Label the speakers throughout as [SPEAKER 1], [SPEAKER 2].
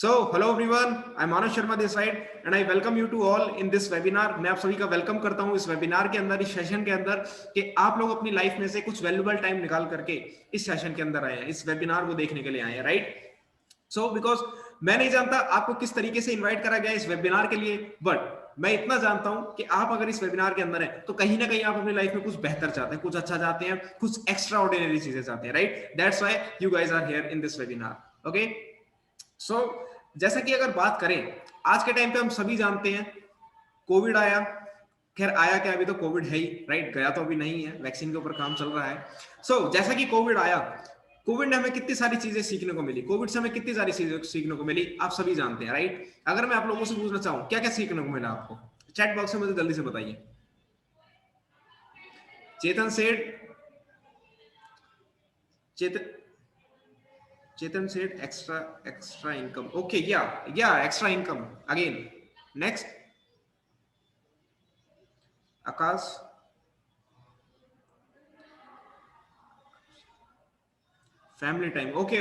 [SPEAKER 1] Hello everyone, I'm Anush Sharma this side and I welcome you to all in this webinar. मैं आप सभी का welcome करता हूं इस वेबिनार के अंदर, इस सेशन के अंदर कि आप लोग अपनी लाइफ में से कुछ वैल्यूएबल टाइम निकाल करके इस सेशन के अंदर आए हैं, इस वेबिनार को देखने के लिए आए हैं, राइट? बिकॉज मैं नहीं जानता आपको किस तरीके से इन्वाइट करा गया इस वेबिनार के लिए, बट मैं इतना जानता हूं कि आप अगर इस वेबिनार के अंदर हैं तो कहीं ना कहीं आप अपनी लाइफ में कुछ बेहतर चाहते हैं, कुछ अच्छा चाहते हैं, कुछ एक्स्ट्रा ऑर्डिनरी चीजें चाहते हैं, right? That's why you guys are here in this webinar. Okay, जैसा कि अगर बात करें आज के टाइम पे हम सभी जानते हैं कोविड आया. खैर आया क्या, अभी तो कोविड है ही, राइट? गया तो अभी नहीं है, वैक्सीन के ऊपर काम चल रहा है. जैसा कि कोविड आया, कोविड ने हमें कितनी सारी चीजें सीखने को मिली, कोविड से हमें कितनी सारी चीजें सीखने को मिली आप सभी जानते हैं, राइट? अगर मैं आप लोगों से पूछना चाहूं क्या क्या सीखने को मिला आपको, चैट बॉक्स में मुझे जल्दी से बताइए. चेतन सेठ, Chetan said extra income. Okay, yeah, extra income. Again, next. Akash. Family time. Okay.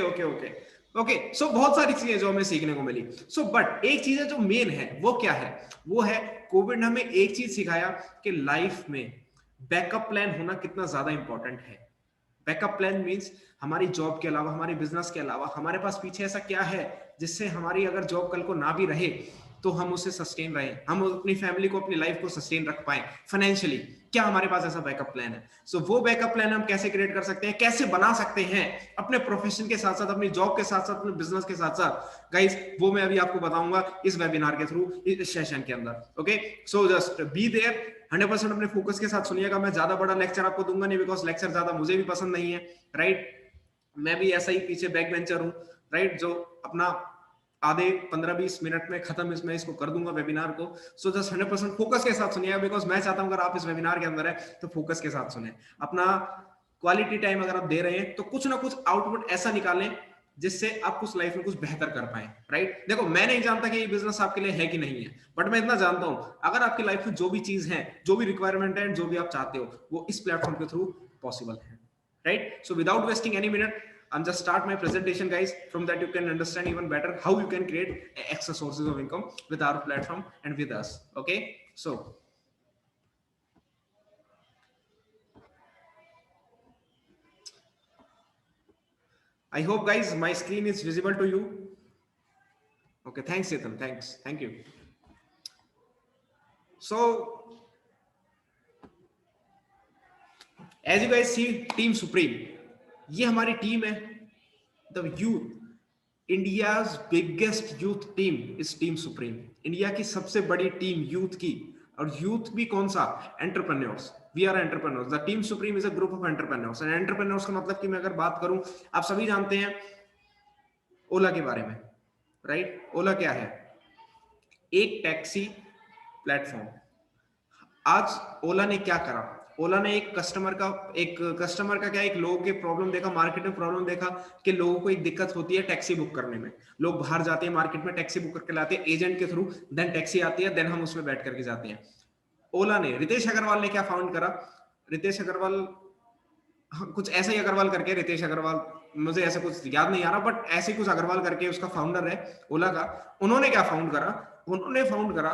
[SPEAKER 1] बहुत सारी चीजें जो हमें सीखने को मिली. बट एक चीज है जो मेन है, वो क्या है? वो है कोविड ने हमें एक चीज सिखाया कि लाइफ में बैकअप प्लान होना कितना ज्यादा इंपॉर्टेंट है. बैकअप प्लान मींस हमारी जॉब के अलावा, हमारी बिजनेस के अलावा हमारे पास पीछे ऐसा क्या है जिससे हमारी अगर जॉब कल को ना भी रहे तो हम उसे सस्टेन रहे, हम अपनी फैमिली को, अपनी लाइफ को सस्टेन रख पाए फाइनेंशियली. क्या हमारे पास ऐसा बैकअप प्लान है? वो बैकअप प्लान हम कैसे क्रिएट कर सकते हैं, कैसे बना सकते हैं अपने प्रोफेशन के साथ साथ, अपनी जॉब के साथ साथ, अपने बिजनेस के साथ साथ, गाइस वो मैं अभी आपको बताऊंगा इस वेबिनार के थ्रू, इस सेशन के अंदर. ओके, जस्ट बी देयर, 100% अपने फोकस के साथ सुनिएगा. मैं ज्यादा बड़ा लेक्चर आपको दूंगा नहीं, बिकॉज लेक्चर ज्यादा मुझे भी पसंद नहीं है, राइट? मैं भी ऐसा ही पीछे बैक बेंचर हूं, राइट? जो अपना आधे 15-20 मिनट में खत्म इसमें इसको कर दूंगा वेबिनार को. जस्ट 100% फोकस के साथ सुनिएगा, बिकॉज मैं चाहता हूं अगर आप इस वेबिनार के अंदर है तो फोकस के साथ सुने. अपना क्वालिटी टाइम अगर आप दे रहे हैं तो कुछ ना कुछ आउटपुट ऐसा निकालें जिससे आप कुछ लाइफ में कुछ बेहतर कर पाए, राइट? देखो मैं नहीं जानता कि ये बिजनेस आपके लिए है कि नहीं है, बट मैं इतना जानता हूं अगर आपकी लाइफ में जो भी चीज है, जो भी रिक्वायरमेंट है, जो भी आप चाहते हो, वो इस प्लेटफॉर्म के थ्रू पॉसिबल है, right? Without wasting any minute, I'm just start my presentation, guys. From that you can understand even better how you can create extra sources of income with our platform and with us. Okay, I hope guys my screen is visible to you. Okay, thanks Chetan, thank you. As you guys see, Team Supreme, ये हमारी team है. The youth, India's biggest youth team is team supreme. India की सबसे बड़ी team youth की, और youth भी कौन सा? Entrepreneurs. We are entrepreneurs. The team supreme is a group of entrepreneurs. And entrepreneurs का मतलब कि मैं अगर बात करूं, आप सभी जानते हैं ओला के बारे में, राइट? ओला क्या है? एक टैक्सी प्लेटफॉर्म. आज ओला ने क्या करा? ओला ने एक कस्टमर का क्या, एक लोगों के प्रॉब्लम देखा, मार्केट में प्रॉब्लम देखा कि लोगों को एक दिक्कत होती है टैक्सी बुक करने में. लोग बाहर जाते हैं मार्केट में, टैक्सी बुक करके लाते हैं एजेंट के थ्रू, देन टैक्सी आती है, देन हम उसमें बैठ करके जाते हैं. ओला ने, रितेश अग्रवाल ने क्या फाउंड करा? रितेश अग्रवाल, कुछ ऐसा ही अग्रवाल करके, रितेश अग्रवाल, मुझे ऐसा कुछ याद नहीं आ रहा, बट ऐसे कुछ अग्रवाल करके उसका फाउंडर है ओला का. उन्होंने क्या फाउंड करा? उन्होंने फाउंड करा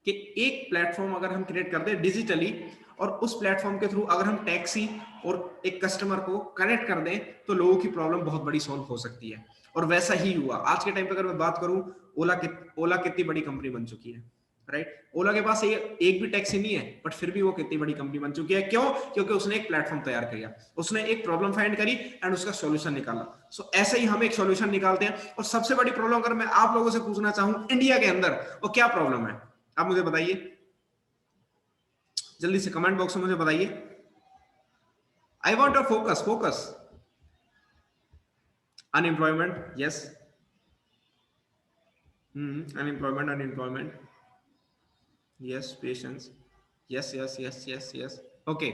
[SPEAKER 1] कि एक प्लेटफॉर्म अगर हम क्रिएट कर दें डिजिटली, और उस प्लेटफॉर्म के थ्रू अगर हम टैक्सी और एक कस्टमर को कनेक्ट कर दें तो लोगों की प्रॉब्लम बहुत बड़ी सॉल्व हो सकती है. और वैसा ही हुआ. आज के टाइम पे अगर मैं बात करूं, ओला कितनी बड़ी कंपनी बन चुकी है, राइट? ओला के पास एक भी टैक्सी नहीं है, बट फिर भी वो कितनी बड़ी कंपनी बन चुकी है. क्यों? क्योंकि उसने एक प्लेटफॉर्म तैयार किया, उसने एक प्रॉब्लम फाइंड करी एंड उसका सॉल्यूशन निकाला. ऐसे ही हम एक सॉल्यूशन निकालते हैं. और सबसे बड़ी प्रॉब्लम अगर मैं आप लोगों से पूछना चाहूं इंडिया के अंदर, वो क्या प्रॉब्लम है? आप मुझे बताइए जल्दी से, कमेंट बॉक्स में मुझे बताइए. I want a focus. Unemployment, yes. Unemployment, yes. Patience, yes. Okay,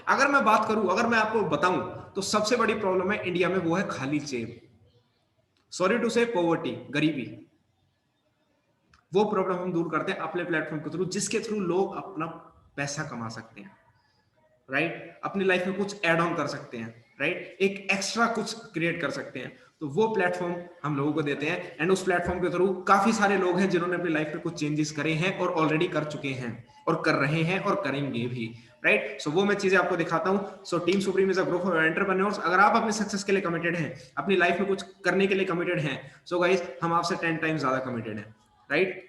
[SPEAKER 1] अगर मैं बात करूं, अगर मैं आपको बताऊं तो सबसे बड़ी प्रॉब्लम है इंडिया में, वो है खाली जेब. सॉरी टू से पॉवर्टी, गरीबी. वो प्रॉब्लम हम दूर करते हैं अपने प्लेटफॉर्म के थ्रू, जिसके थ्रू लोग अपना पैसा कमा सकते हैं, राइट? अपनी लाइफ में कुछ एड ऑन कर सकते हैं. राइट, एक एक्स्ट्रा कुछ क्रिएट कर सकते हैं, तो वो प्लेटफॉर्म हम लोगों को देते हैं। एंड उस प्लेटफॉर्म के थ्रू काफी सारे लोग हैं जिन्होंने अपनी लाइफ में कुछ चेंजेस करे हैं और ऑलरेडी कर चुके हैं और कर रहे हैं और करेंगे भी, राइट। सो वो मैं चीजें आपको दिखाता हूं। सो team supreme is a group of entrepreneurs. अगर आप अपने सक्सेस के लिए कमिटेड हैं, अपनी लाइफ में कुछ करने के लिए कमिटेड हैं, सो गाइस हम आपसे 10 टाइम्स ज्यादा कमिटेड हैं, राइट।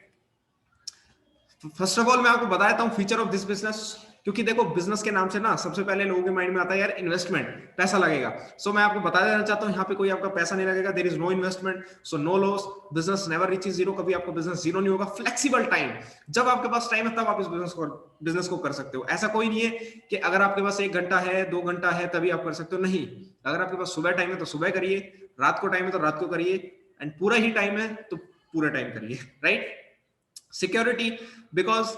[SPEAKER 1] फर्स्ट ऑफ ऑल मैं आपको बताता हूं फीचर ऑफ दिस बिजनेस, क्योंकि देखो बिजनेस के नाम से ना सबसे पहले लोगों के माइंड में आता है यार इन्वेस्टमेंट, पैसा लगेगा। सो मैं आपको बता देना चाहता हूं यहाँ पे कोई आपका पैसा नहीं लगेगा, there is no investment, so no loss, business never reaches zero, कभी आपको बिजनेस जीरो नहीं होगा। फ्लेक्सिबल टाइम, जब आपके पास टाइम है तब आप इस बिजनेस को कर सकते हो। ऐसा कोई नहीं है कि अगर आपके पास 1 घंटा है 2 घंटा है तभी आप कर सकते हो, नहीं। अगर आपके पास सुबह टाइम है तो सुबह करिए, रात को टाइम है तो रात को करिए, एंड पूरा ही टाइम है तो पूरा टाइम करिए, right. Security, because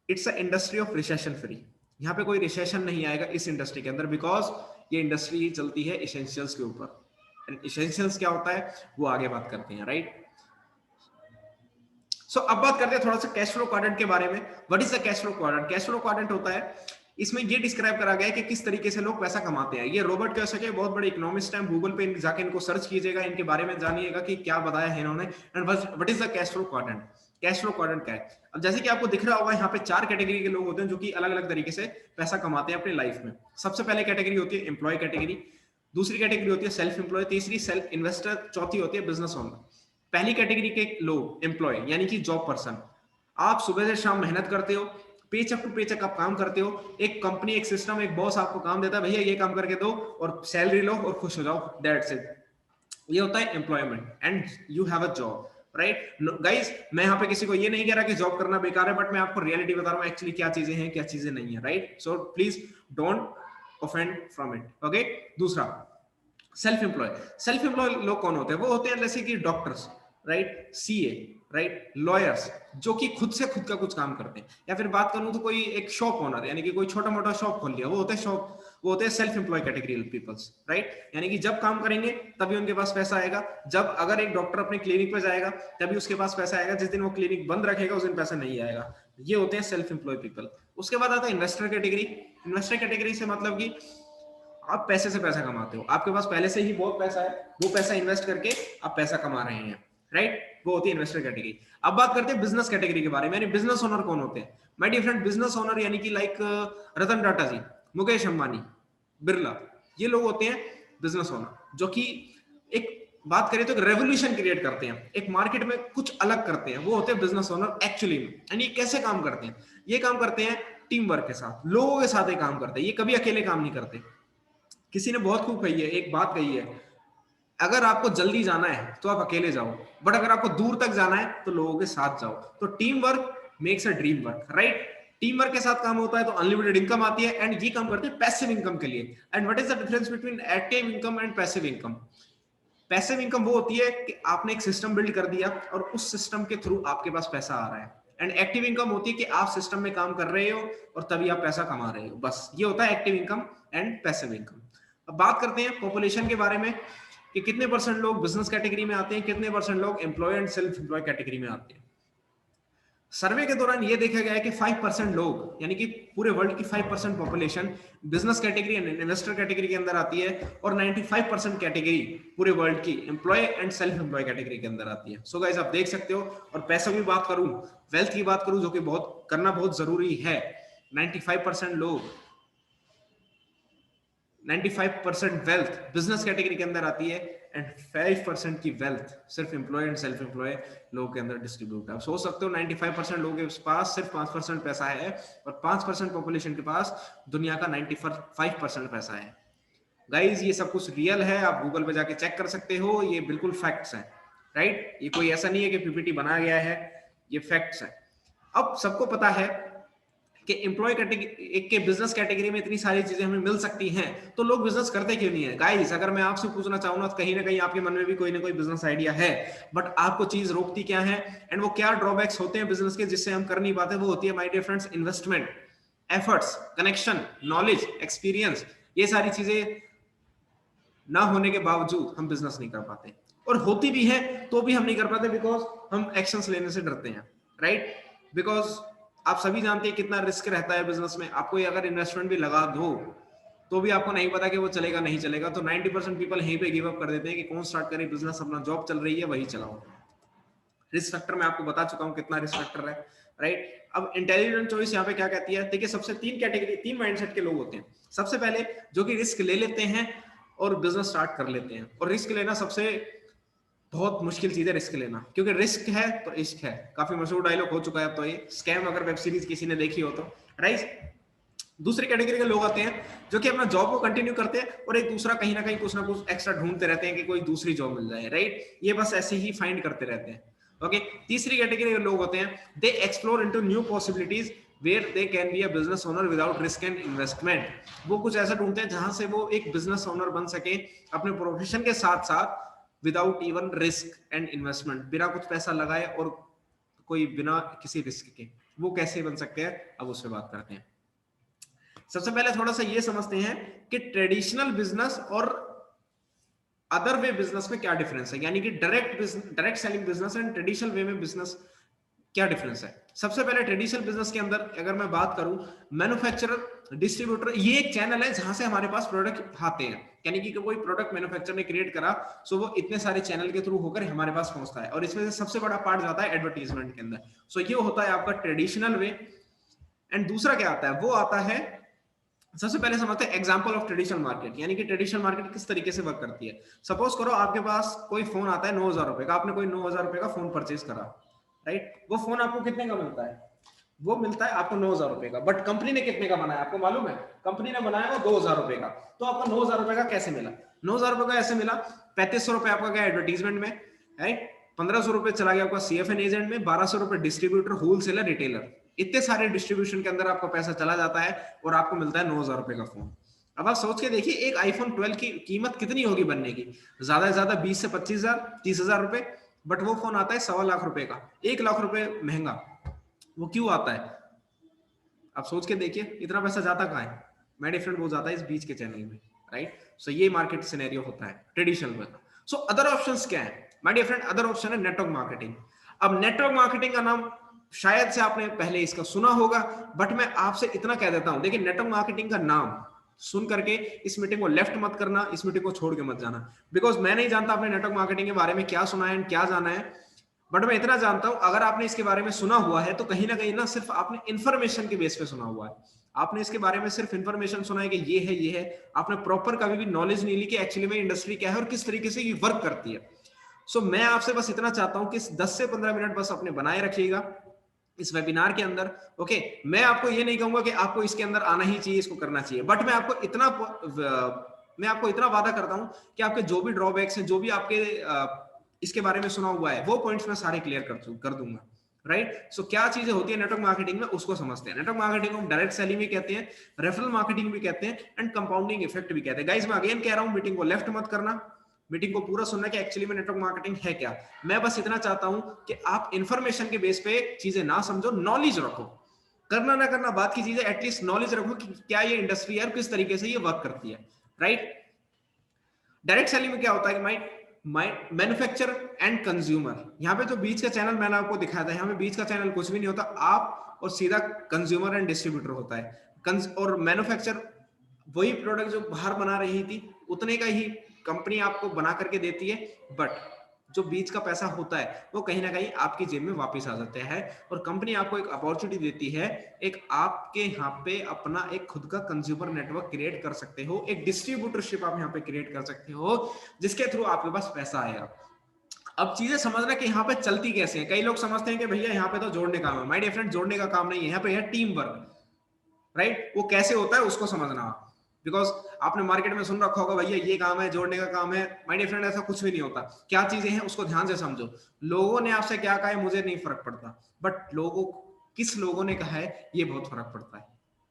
[SPEAKER 1] it's a industry of recession free, यहाँ पे कोई रिसेशन नहीं आएगा इस इंडस्ट्री के अंदर, बिकॉज ये इंडस्ट्री चलती है इसेंशियल्स के ऊपर। एंड इसेंशियल्स क्या होता है वो आगे बात करते हैं, राइट। सो अब बात करते हैं थोड़ा सा कैश फ्लो क्वाड्रेंट के बारे में। What is the cash flow quadrant? Cash flow quadrant होता है, इसमें ये डिस्क्राइब करा गया है कि किस तरीके से लोग पैसा कमाते हैं। ये रॉबर्ट कियोसाकी बहुत बड़े इकोनॉमिस्ट हैं, गूगल पे जाके इनको सर्च कीजिएगा, इनके बारे में जानिएगा कि क्या बताया है इन्होंने। And what is the cash flow quadrant? Cash flow quadrant क्या है? अब जैसे कि आपको दिख रहा होगा यहाँ पे 4 कैटेगरी के लोग होते हैं जो कि अलग अलग तरीके से पैसा कमाते हैं अपनी लाइफ में। सबसे पहले कैटेगरी होती है एम्प्लॉय कैटेगरी, दूसरी कैटेगरी होती है सेल्फ एम्प्लॉय, तीसरी सेल्फ इन्वेस्टर, चौथी होती है बिजनेस ओनर। पहली कैटेगरी के लोग एम्प्लॉय यानी कि जॉब पर्सन, आप सुबह से शाम मेहनत करते हो, पेचेक टू पेचेक आप काम करते हो, एक कंपनी एक सिस्टम एक बॉस आपको काम देता है, भैया ये काम करके दो और सैलरी लो और खुश हो जाओ, दैट्स इट। ये होता है employment and you have a job, right. Guys मैं यहाँ पे किसी को ये नहीं कह रहा कि जॉब करना बेकार है, बट मैं आपको रियलिटी बता रहा हूँ एक्चुअली क्या चीजें हैं क्या चीजें नहीं है, right. So please don't offend from it, okay. दूसरा सेल्फ एम्प्लॉय। सेल्फ एम्प्लॉय लोग कौन होते हैं? वो होते हैं जैसे कि doctors, right, CA, right, lawyers, जो कि खुद से खुद का कुछ काम करते हैं। या फिर बात करूं तो कोई एक शॉप ओनर, यानी कि कोई छोटा मोटा शॉप खोल लिया, वो होते हैं वो होते हैं self employ category peoples, right. यानी कि जब काम करेंगे तभी उनके पास पैसा आएगा। जब अगर एक डॉक्टर अपने क्लिनिक पे जाएगा तभी उसके पास पैसा आएगा, जिस दिन वो क्लिनिक बंद रखेगा उस दिन पैसा नहीं आएगा। ये होते हैं सेल्फ एम्प्लॉय पीपल। उसके बाद आता है इन्वेस्टर कैटेगरी। इन्वेस्टर कैटेगरी से मतलब कि आप पैसे से पैसा कमाते हो, आपके पास पहले से ही बहुत पैसा है, वो पैसा इन्वेस्ट करके आप पैसा कमा रहे हैं, राइट। वो होती है इन्वेस्टर कैटेगरी। अब बात करते हैं बिजनेस कैटेगरी के बारे में, यानी बिजनेस ओनर कौन होते हैं? My dear friend, business owner यानी कि लाइक रतन टाटा जी, मुकेश अंबानी, बिरला, ये लोग होते हैं बिजनेस ओनर, जो कि एक बात करें तो एक रेवोल्यूशन क्रिएट करते हैं, एक मार्केट में कुछ अलग करते हैं, वो होते हैं बिजनेस ओनर एक्चुअली में। यानी कैसे काम करते हैं? ये काम करते हैं टीम वर्क के साथ, लोगों के साथ ये काम करते हैं, ये कभी अकेले काम नहीं करते। किसी ने बहुत खूब कही है, एक बात कही है, अगर आपको जल्दी जाना है तो आप अकेले जाओ, बट अगर आपको दूर तक जाना है तो लोगों के साथ जाओ। तो team work makes a dream work, right. Team work के साथ काम होता है तो अनलिमिटेड इनकम आती है, एंड ये काम करते हैं पैसिव इनकम के लिए। And what is the difference between active income and passive income? Passive income वो होती है कि आपने एक सिस्टम बिल्ड कर दिया और उस सिस्टम के थ्रू आपके पास पैसा आ रहा है। एंड एक्टिव इनकम होती है कि आप सिस्टम में काम कर रहे हो और तभी आप पैसा कमा रहे हो, बस ये होता है active income and passive income. अब बात करते हैं पॉपुलेशन के बारे में कि कितने परसेंट लोग बिजनेस कैटेगरी में आते हैं, कितने परसेंट लोग employ and self employ category में आते हैं। सर्वे के दौरान ये देखा गया है कि 5% लोग, यानी कि पूरे वर्ल्ड की 5% population business category and investor category के अंदर आती है, और 95% कैटेगरी पूरे वर्ल्ड की employ and self employ category के अंदर आती है। सो गाइस आप देख सकते हो। और पैसों की बात करूं, वेल्थ की बात करूं, जो कि बहुत करना बहुत जरूरी है, 95% लोग, 95% वेल्थ बिजनेस कैटेगरी के अंदर आती है, एंड 5% की वेल्थ सिर्फ एम्प्लॉय एंड सेल्फ एम्प्लॉय लोगों के अंदर डिस्ट्रीब्यूट है। सोच सकते हो 95% लोगों के पास सिर्फ 5% पैसा है, और 5% पॉपुलेशन के पास दुनिया का 95% पैसा है। गाइज ये सब कुछ रियल है, आप गूगल पे जाके चेक कर सकते हो, ये बिल्कुल फैक्ट्स हैं, राइट। ये कोई ऐसा नहीं है कि पीपीटी बनाया गया है, ये फैक्ट्स हैं। अब सबको पता है कि एम्प्लॉय कैटेगरी के बिजनेस कैटेगरी में इतनी सारी चीजें हमें मिल सकती हैं, तो लोग बिजनेस करते क्यों नहीं है? गाइस अगर मैं आपसे पूछना चाहूँ ना, कहीं ना कहीं आपके मन में भी कोई ना कोई बिजनेस आइडिया है, बट आपको चीज रोकती क्या है, एंड वो क्या ड्रॉबैक्स होते हैं बिजनेस के जिससे हम कर नहीं पाते? वो होती है my dear friends investment, efforts, connection, knowledge, experience. ये सारी चीजें ना होने के बावजूद हम बिजनेस नहीं कर पाते, और होती भी है तो भी हम नहीं कर पाते, बिकॉज हम एक्शंस लेने से डरते हैं, राइट। बिकॉज आप सभी जानते हैं कितना रिस्क रहता है बिजनेस में। आप कोई अगर इन्वेस्टमेंट भी लगा दो तो भी आपको नहीं पता कि वो चलेगा नहीं चलेगा, तो 90% पीपल यहीं पे गिव अप कर देते हैं कि कौन स्टार्ट करे बिजनेस, अपना जॉब चल रही है वही चलाओ। रिस्क फैक्टर मैं आपको बता चुका हूं कितना रिस्क फैक्टर है, राइट। अब इंटेलिजेंट चॉइस यहाँ पे क्या कहती है, देखिए सबसे तीन कैटेगरी, तीन माइंडसेट के लोग होते हैं। सबसे पहले जो कि रिस्क ले लेते हैं और बिजनेस स्टार्ट कर लेते हैं, और रिस्क लेना सबसे बहुत मुश्किल चीज है रिस्क लेना, क्योंकि रिस्क है तो इश्क है, काफी मशहूर डायलॉग हो चुका है अब तो ये, स्कैम अगर वेब सीरीज किसी ने देखी हो तो, राइट। दूसरी कैटेगरी के लोग आते हैं जो कि अपना जॉब को कंटिन्यू करते हैं और एक दूसरा कहीं ना कहीं कुछ ना कुछ एक्स्ट्रा ढूंढते रहते हैं कि कोई दूसरी जॉब मिल जाए, राइट। ये बस ऐसे ही फाइंड करते रहते हैं, ओके। तीसरी कैटेगरी के लोग होते हैं, they explore into new possibilities where they can be a business owner without risk and investment. वो कुछ ऐसा ढूंढते हैं जहां से वो एक बिजनेस ओनर बन सके अपने प्रोफेशन के साथ साथ, without even risk and investment, बिना कुछ पैसा लगाए और कोई बिना किसी रिस्क के। वो कैसे बन सकते हैं, अब उस पर बात करते हैं। सबसे पहले थोड़ा सा ये समझते हैं कि ट्रेडिशनल बिजनेस और अदर वे बिजनेस में क्या डिफरेंस है, यानी कि direct selling business and traditional way में बिजनेस क्या डिफरेंस है। सबसे पहले ट्रेडिशनल बिजनेस के अंदर अगर मैं बात करूं, मैन्युफैक्चरर, डिस्ट्रीब्यूटर, ये एक चैनल है जहां से हमारे पास प्रोडक्ट आते हैं, यानी कि कोई प्रोडक्ट मैन्युफैक्चरर ने क्रिएट करा, सो वो इतने सारे चैनल के थ्रू होकर हमारे पास पहुंचता है, और इसमें से सबसे बड़ा पार्ट जाता है एडवर्टीजमेंट के अंदर। सो ये होता है आपका ट्रेडिशनल वे। एंड दूसरा क्या आता है, वो आता है, सबसे पहले समझते हैं एग्जांपल ऑफ ट्रेडिशनल मार्केट, यानी कि ट्रेडिशनल मार्केट किस तरीके से वर्क करती है। सपोज करो आपके पास कोई फोन आता है 9,000 रुपए का, आपने कोई 9,000 रुपए का फोन परचेज करा, राइट। वो फोन आपको कितने का मिलता है, वो मिलता है आपको 9,000 रुपए का, बट कंपनी ने कितने का बनाया आपको मालूम है, कंपनी ने बनाया वो 2,000 रुपए का। तो आपको 9,000 रुपए का कैसे मिला, 9,000 रुपए का ऐसे मिला, 3,500 रुपए आपका गया एडवर्टीजमेंट में, राइट। 1,500 रुपए चला गया आपका सीएफएन एजेंट में, 1,200 रुपए डिस्ट्रीब्यूटर, होलसेलर, रिटेलर, इतने सारे डिस्ट्रीब्यूशन के अंदर आपका पैसा चला जाता है और आपको मिलता है 9,000 रुपए का फोन। अब आप सोच के देखिए एक आईफोन 12 की कीमत कितनी होगी बनने की, ज्यादा से ज्यादा 20 से 25,000, 30,000 रुपए, बट वो फोन आता है 1.25 लाख रुपए का, 1 लाख रुपए महंगा। वो क्यों आता है, आप सोच के देखिए, इतना पैसा जाता कहाँ है, मैं डिफरेंट वो जाता है इस बीच के चैनल में, राइट। सो ये मार्केट सिनेरियो होता है ट्रेडिशनल में। सो अदर ऑप्शंस क्या है, my dear friend, other option है नेटवर्क मार्केटिंग। अब नेटवर्क मार्केटिंग का नाम शायद से आपने पहले इसका सुना होगा, बट मैं आपसे इतना कह देता हूं, देखिए नेटवर्क मार्केटिंग का नाम सुन करके इस मीटिंग को लेफ्ट मत करना, इस मीटिंग को छोड़ के मत जाना, बिकॉज मैं नहीं जानता आपने नेटवर्क मार्केटिंग के बारे में क्या सुना है, क्या जाना है, बट मैं इतना जानता हूं अगर आपने इसके बारे में सुना हुआ है तो कहीं ना सिर्फ आपने इंफॉर्मेशन के बेस पे सुना हुआ है, आपने इसके बारे में सिर्फ इंफॉर्मेशन सुना है कि ये है, आपने प्रॉपर कभी भी नॉलेज नहीं ली कि एक्चुअली में इंडस्ट्री क्या है और किस तरीके से ये वर्क करती है। सो मैं आपसे बस इतना चाहता हूं कि 10 से 15 मिनट बस अपने बनाए रखिएगा इस वेबिनार के अंदर, ओके। मैं आपको ये नहीं कहूंगा कि आपको इसके अंदर आना ही चाहिए, इसको करना चाहिए, बट मैं आपको इतना वादा करता हूं कि आपके जो भी ड्रॉबैक्स हैं, जो भी आपके इसके बारे में सुना हुआ है, वो पॉइंट्स मैं सारे क्लियर कर दूंगा, राइट। सो क्या चीजें होती है नेटवर्क मार्केटिंग में, उसको समझते हैं। नेटवर्क मार्केटिंग को डायरेक्ट सेलिंग भी कहते हैं, रेफरल मार्केटिंग भी कहते हैं, एंड कंपाउंडिंग इफेक्ट भी कहते हैं। गाइस मैं अगेन कह रहा हूं, मीटिंग को लेफ्ट मत करना, मीटिंग को पूरा सुनना कि एक्चुअली में नेटवर्क मार्केटिंग है क्या। मैं बस इतना चाहता हूं कि आप इंफॉर्मेशन के बेस पे चीजें ना समझो, नॉलेज रखो, करना ना करना बात की चीज है, एटलीस्ट नॉलेज रखो कि क्या ये इंडस्ट्री है और किस तरीके से ये वर्क करती है, राइट। डायरेक्ट सेलिंग में क्या होता है कि मैन्युफैक्चर एंड कंज्यूमर, यहाँ पे जो बीच का चैनल मैंने आपको दिखाया था, यहाँ पे बीच का चैनल कुछ भी नहीं होता, आप और सीधा कंज्यूमर एंड डिस्ट्रीब्यूटर होता है। और मैन्युफैक्चर वही प्रोडक्ट जो बाहर बना रही थी उतने का ही कंपनी आपको बना करके देती है, बट जो बीच का पैसा होता है वो कहीं ना कहीं आपकी जेब में वापस आ जाता है, और कंपनी आपको एक अपॉर्चुनिटी देती है, एक आपके यहाँ पे अपना एक खुद का कंज्यूमर नेटवर्क क्रिएट कर सकते हो, एक डिस्ट्रीब्यूटरशिप आप यहाँ पे क्रिएट कर सकते हो, जिसके थ्रू आपके पास पैसा आएगा। अब चीजें समझना कि यहाँ पे चलती कैसे है। कई लोग समझते हैं कि भैया यहाँ पे तो जोड़ने का काम है, माय डियर फ्रेंड, जोड़ने का काम नहीं है, यहाँ पे है टीम वर्क, राइट। वो कैसे होता है उसको समझना, बिकॉज आपने मार्केट में सुन रखा होगा भैया ये काम है, जोड़ने का काम है, माय डियर फ्रेंड, ऐसा कुछ भी नहीं होता। क्या चीजें हैं उसको ध्यान से समझो। लोगों ने आपसे क्या कहा है मुझे नहीं फर्क पड़ता, बट किस लोगों ने कहा है ये बहुत फर्क पड़ता है,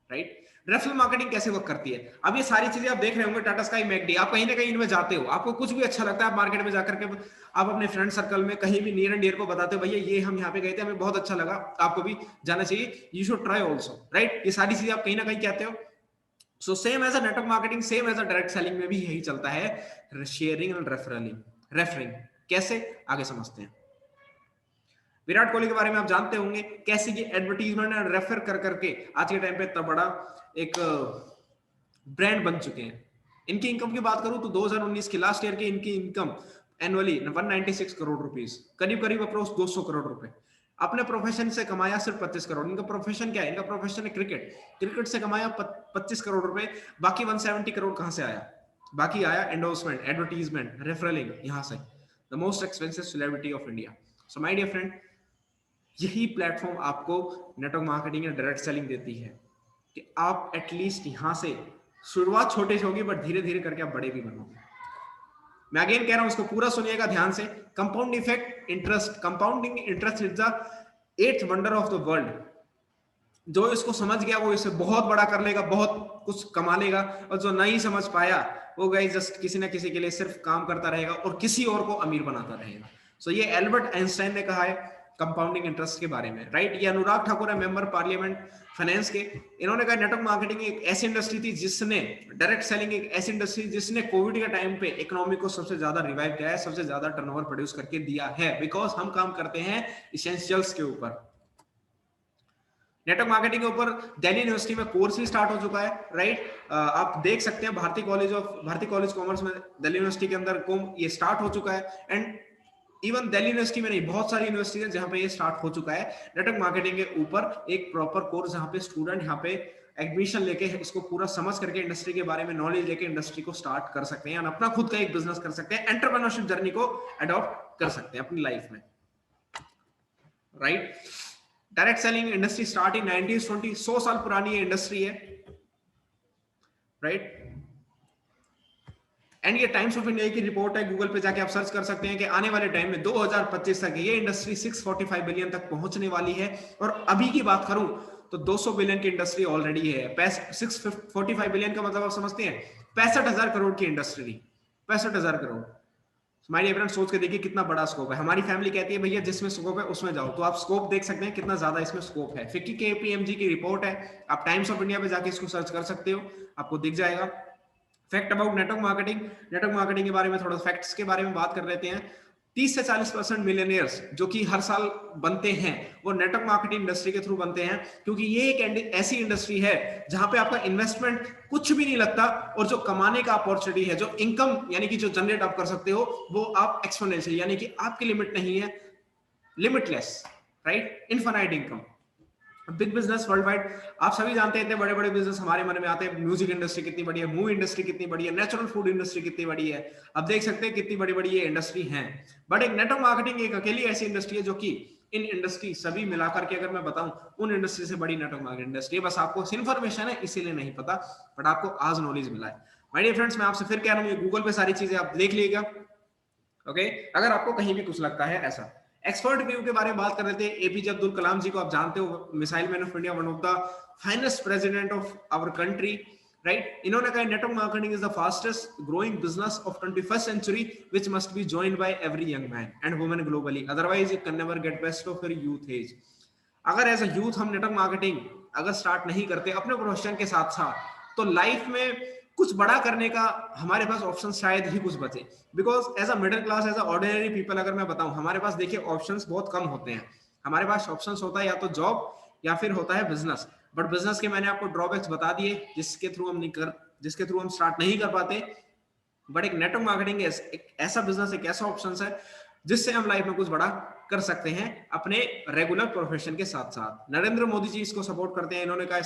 [SPEAKER 1] राइट। रेफरल मार्केटिंग कैसे वर्क करती है, अब ये सारी चीजें आप देख रहे होंगे, टाटा स्काई, मैकडी, आप कहीं ना कहीं इनमें जाते हो, आपको कुछ भी अच्छा लगता है, आप मार्केट में जाकर के आप अपने फ्रेंड सर्कल में कहीं भी नियर एंड डियर को बताते हो भैया ये हम यहाँ पे गए थे, हमें बहुत अच्छा लगा, आपको भी जाना चाहिए, you should try also, right. ये सारी चीजें आप कहीं ना कहीं कहते हो। So same as a network marketing, same as a direct selling में भी यही चलता है, शेयरिंग एंड रेफरिंग। कैसे, आगे समझते हैं। विराट कोहली के बारे में आप जानते होंगे, कैसे ये एडवर्टीजमेंट एंड रेफर कर करके आज के टाइम पे इतना बड़ा एक ब्रांड बन चुके हैं। इनकी इनकम की बात करूं तो 2019 के लास्ट ईयर की इनकी इनकम एनुअली 196 करोड़ रुपीस, करीब करीब अप्रोक्स 200 करोड़ रुपए। अपने प्रोफेशन से कमाया सिर्फ 25 करोड़। इनका प्रोफेशन क्या है? इनका प्रोफेशन है क्रिकेट। क्रिकेट से कमाया 25 करोड़ रुपए। बाकी 170 करोड़ कहां से आया? बाकी आया एंडोर्समेंट, एडवर्टीजमेंट, रेफरलिंग, यहां से। The most expensive celebrity of India. So my dear friend, यही प्लेटफॉर्म आपको नेटवर्क मार्केटिंग या डायरेक्ट सेलिंग देती है कि आप एटलीस्ट यहां से, शुरुआत छोटे से होगी बट धीरे धीरे करके आप बड़े भी बनोगे। मैं अगेन कह रहा हूं, इसको पूरा सुनिएगा ध्यान से। Compound effect interest, compounding interest is the 8th wonder of the world. जो इसको समझ गया वो इसे बहुत बड़ा कर लेगा, बहुत कुछ कमा लेगा, और जो नहीं समझ पाया वो गाइस जस्ट किसी ना किसी के लिए सिर्फ काम करता रहेगा और किसी और को अमीर बनाता रहेगा। सो ये एल्बर्ट आइंस्टाइन ने कहा है कंपाउंडिंग इंटरेस्ट के बारे में, राइट। ये अनुराग ठाकुर है, मेंबर पार्लियामेंट फाइनेंस के। इन्होंने कहा नेटवर्क मार्केटिंग एक ऐसी इंडस्ट्री थी जिसने, डायरेक्ट सेलिंग एक ऐसी इंडस्ट्री जिसने कोविड के टाइम पे इकोनॉमी को सबसे ज्यादा रिवाइव किया है, सबसे ज्यादा टर्नओवर प्रोड्यूस करके दिया है, बिकॉज हम काम करते हैं इसेंशियल्स के ऊपर। नेटवर्क मार्केटिंग के ऊपर दिल्ली यूनिवर्सिटी में कोर्स भी स्टार्ट हो चुका है, राइट। आप देख सकते हैं भारती कॉलेज कॉमर्स में दिल्ली यूनिवर्सिटी के अंदर ये स्टार्ट हो चुका है। एंड इवन दिल्ली यूनिवर्सिटी में नहीं, बहुत सारी यूनिवर्सिटी है जहां पे ये स्टार्ट हो चुका है नेटवर्क मार्केटिंग के ऊपर एक प्रॉपर कोर्स, जहां पे स्टूडेंट यहाँ पे एडमिशन लेके इसको पूरा समझ करके इंडस्ट्री के बारे में नॉलेज लेके इंडस्ट्री को स्टार्ट कर सकते हैं और अपना खुद का एक बिजनेस कर सकते हैं, एंटरप्रेन्योरशिप जर्नी को अडॉप्ट कर सकते हैं अपनी लाइफ में, right. Direct selling industry start in 1920, 100 साल पुरानी ये इंडस्ट्री है, राइट। एंड ये टाइम्स ऑफ इंडिया की रिपोर्ट है, गूगल पे जाके आप सर्च कर सकते हैं कि आने वाले टाइम में 2025 तक ये इंडस्ट्री 645 बिलियन तक पहुंचने वाली है। और अभी की बात करूं तो 200 बिलियन की इंडस्ट्री ऑलरेडी है। 645 बिलियन का मतलब आप समझते हैं 65,000 करोड़ की industry, 65,000 crore. My dear friend, सोच के देखिए कितना बड़ा स्कोप है। हमारी फैमिली कहती है भैया जिसमें स्कोप है उसमें जाओ, तो आप स्कोप देख सकते हैं कितना ज्यादा इसमें स्कोप है। फिक्की KPMG की रिपोर्ट है, आप टाइम्स ऑफ इंडिया पे जाके इसको सर्च कर सकते हो, आपको दिख जाएगा। फैक्ट अबाउट नेटवर्क मार्केटिंग के बारे में थोड़ा फैक्ट्स के बारे में बात कर लेते हैं। 30 से 40% मिलियनियर्स जो कि हर साल बनते हैं वो नेटवर्क मार्केटिंग इंडस्ट्री के थ्रू बनते हैं, क्योंकि ये एक ऐसी इंडस्ट्री है जहां पे आपका इन्वेस्टमेंट कुछ भी नहीं लगता और जो कमाने का अपॉर्चुनिटी है, जो इनकम यानी कि जो जनरेट आप कर सकते हो वो आप एक्सपोनेंशियल, यानी कि आपकी लिमिट नहीं है, limitless, right, infinite income. Big business world wide, आप सभी जानते हैं इतने बड़े बड़े बिजनेस हमारे मन में आते हैं। म्यूजिक इंडस्ट्री कितनी बड़ी है, मूवी इंडस्ट्री कितनी बड़ी है, नेचुरल फूड इंडस्ट्री कितनी बड़ी है, आप देख सकते हैं कितनी बड़ी बड़ी ये इंडस्ट्री है। बट एक नेटवर्क मार्केटिंग एक अकेली ऐसी इंडस्ट्री है जो कि इन इंडस्ट्री सभी मिलाकर के अगर मैं बताऊं उन इंडस्ट्री से बड़ी नेटवर्क मार्केटिंग इंडस्ट्री है। बस आपको इन्फॉर्मेशन है इसीलिए नहीं पता, बट आपको आज नॉलेज मिला है। माय डियर फ्रेंड्स, मैं आपसे फिर कह रहा हूं ये गूगल पे सारी चीजें आप देख लीजिएगा, ओके, अगर आपको कहीं भी कुछ लगता है ऐसा। एक्सपर्ट व्यू के बारे में बात कर रहे थे। एपीजे अब्दुल कलाम जी को आप जानते हो, missile man of India, one of the finest president of our country, right. इन्होंने कहा network marketing is the fastest growing business of 21st century which must be joined by every young man and woman globally, otherwise it can never get best of your youth age. अगर as a youth हम network marketing अगर start नहीं करते अपने profession के साथ साथ, तो लाइफ में कुछ बड़ा करने का हमारे पास ऑप्शन शायद ही कुछ बचे। Because as a middle class, as a ordinary people अगर मैं बताऊं, हमारे पास देखिए ऑप्शंस बहुत कम होते हैं। हमारे पास ऑप्शंस होता है या तो जॉब या फिर होता है बिजनेस। बट बिजनेस के मैंने आपको ड्रॉबैक्स बता दिए जिसके थ्रू हम स्टार्ट नहीं कर पाते। बट एक नेटवर्क मार्केटिंग एक ऐसा बिजनेस, एक ऐसा ऑप्शन है जिससे हम लाइफ में कुछ बड़ा कर सकते हैं अपने रेगुलर प्रोफेशन के साथ साथ। नरेंद्र मोदी जी इसको सपोर्ट करते हैं, इन्होंने कहा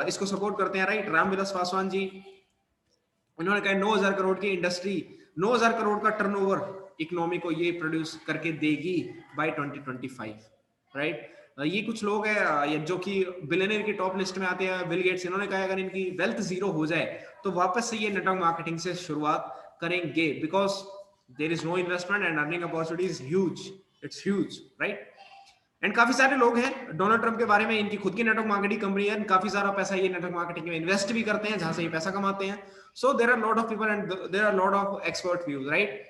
[SPEAKER 1] इसको सपोर्ट करते हैं, राइट। रामविलास पासवान जी, इन्होंने कहा 9,000 करोड़ की इंडस्ट्री, 9,000 करोड़ का टर्नओवर इकोनॉमी को ये प्रोड्यूस करके देगी बाय 2025, राइट। ये कुछ लोग हैं जो कि बिलियनियर की टॉप लिस्ट में आते हैं। बिल गेट्स, इन्होंने कहा अगर इनकी वेल्थ जीरो हो जाए तो वापस से ये नेटवर्क मार्केटिंग से शुरुआत करेंगे, because there is no investment and earning opportunity is huge, it's huge, right. And काफी सारे लोग हैं डोनाल्ड ट्रंप के बारे में, इनकी खुद की नेटवर्क मार्केटिंग कंपनी है, काफी सारा पैसा ये नेटवर्क मार्केटिंग में इन्वेस्ट भी करते हैं जहां से ये पैसा कमाते हैं। So there are lot of people and there are lot of expert views, right.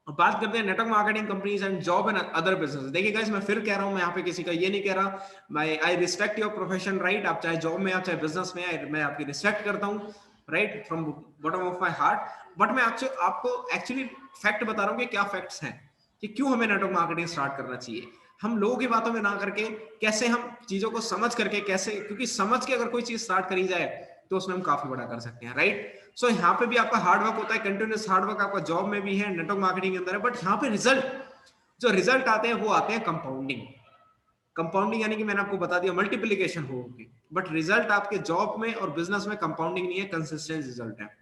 [SPEAKER 1] बात करते हैं network marketing companies and job and other business. देखिए गाइस, मैं फिर कह रहा हूं, मैं यहाँ पे किसी का ये नहीं कह रहा, I respect your profession, right. आप चाहे जॉब में, आप चाहे बिजनेस में, मैं आपकी रिस्पेक्ट करता हूँ, right, from bottom of my heart. But मैं आपको एक्चुअली फैक्ट बता रहा हूँ कि क्या फैक्ट्स हैं कि क्यों हमें नेटवर्क मार्केटिंग स्टार्ट करना चाहिए। हम लोगों की बातों में ना करके कैसे हम चीजों को समझ करके कैसे, क्योंकि समझ के अगर कोई चीज स्टार्ट करी जाए तो उसमें हम काफी बड़ा कर सकते हैं, राइट। सो यहाँ पे भी आपका हार्ड वर्क होता है, कंटिन्यूस हार्ड वर्क आपका जॉब में भी है, नेटवर्क मार्केटिंग के अंदर है, बट यहाँ पे जो रिजल्ट आते हैं वो आते हैं कंपाउंडिंग। कंपाउंडिंग यानी कि मैंने आपको बता दिया मल्टीप्लिकेशन होगी, बट रिजल्ट आपके जॉब में और बिजनेस में कंपाउंडिंग नहीं है, कंसिस्टेंट रिजल्ट है।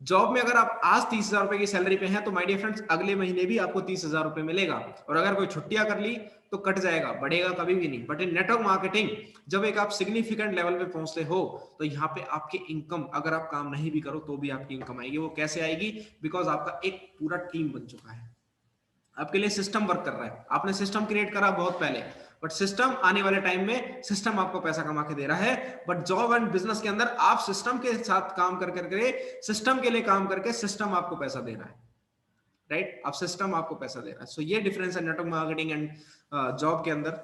[SPEAKER 1] जॉब में अगर आप आज 30,000 रुपए की सैलरी पे हैं तो माय डियर फ्रेंड्स अगले महीने भी आपको 30,000 रुपए मिलेगा, और अगर कोई छुट्टियां कर ली तो कट जाएगा, बढ़ेगा कभी भी नहीं। बट इन नेटवर्क मार्केटिंग जब एक आप सिग्निफिकेंट लेवल पे पहुंचते हो तो यहाँ पे आपकी इनकम, अगर आप काम नहीं भी करो तो भी आपकी इनकम आएगी। वो कैसे आएगी? बिकॉज आपका एक पूरा टीम बन चुका है, आपके लिए सिस्टम वर्क कर रहा है, आपने सिस्टम क्रिएट करा बहुत पहले, बट सिस्टम आने वाले टाइम में सिस्टम आपको पैसा कमा के दे रहा है। बट जॉब एंड बिजनेस के अंदर आप सिस्टम के साथ काम कर करके, सिस्टम के लिए काम करके सिस्टम आपको पैसा दे रहा है, राइट। अब सिस्टम आपको पैसा दे रहा है। सो ये डिफरेंस है नेटवर्क मार्केटिंग एंड जॉब के अंदर।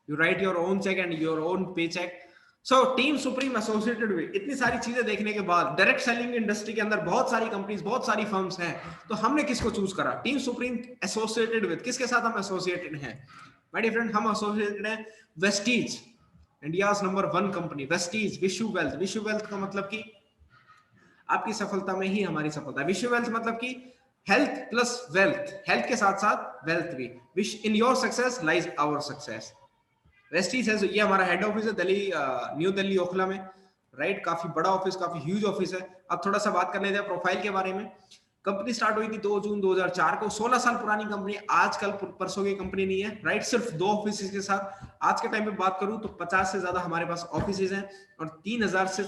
[SPEAKER 1] You write your own check and your own pay check. So team supreme associated with, इतनी सारी चीजें देखने के बाद डायरेक्ट सेलिंग इंडस्ट्री के अंदर बहुत सारी कंपनीज, बहुत सारी फर्म्स हैं, तो हमने किसको चूज करा? टीम सुप्रीम एसोसिएटेड विद, किसके साथ हम एसोसिएटेड हैं? माय डियर फ्रेंड, हम एसोसिएटेड हैं Vestige, India's number 1 company Vestige. विश्व वेल्थ, विश्व वेल्थ का मतलब कि आपकी सफलता में ही हमारी सफलता है। विश्व वेल्थ मतलब कि हेल्थ प्लस वेल्थ, हेल्थ के साथ साथ वेल्थ भी। Wish in your success lies our success. Vestige है, ये हमारा हेड ऑफिस है दिल्ली, न्यू दिल्ली ओखला में, राइट। काफी बड़ा ऑफिस, काफी ह्यूज ऑफिस है। अब थोड़ा सा बात कर लेते हैं प्रोफाइल के बारे में। कंपनी स्टार्ट हुई थी 2 जून 2004 को, 16 साल पुरानी कंपनी, आजकल परसों की कंपनी नहीं है, राइट। सिर्फ 2 ऑफिस के साथ आज के टाइम पे बात करूं तो 50 से ज्यादा हमारे पास ऑफिस हैं, और 3000 से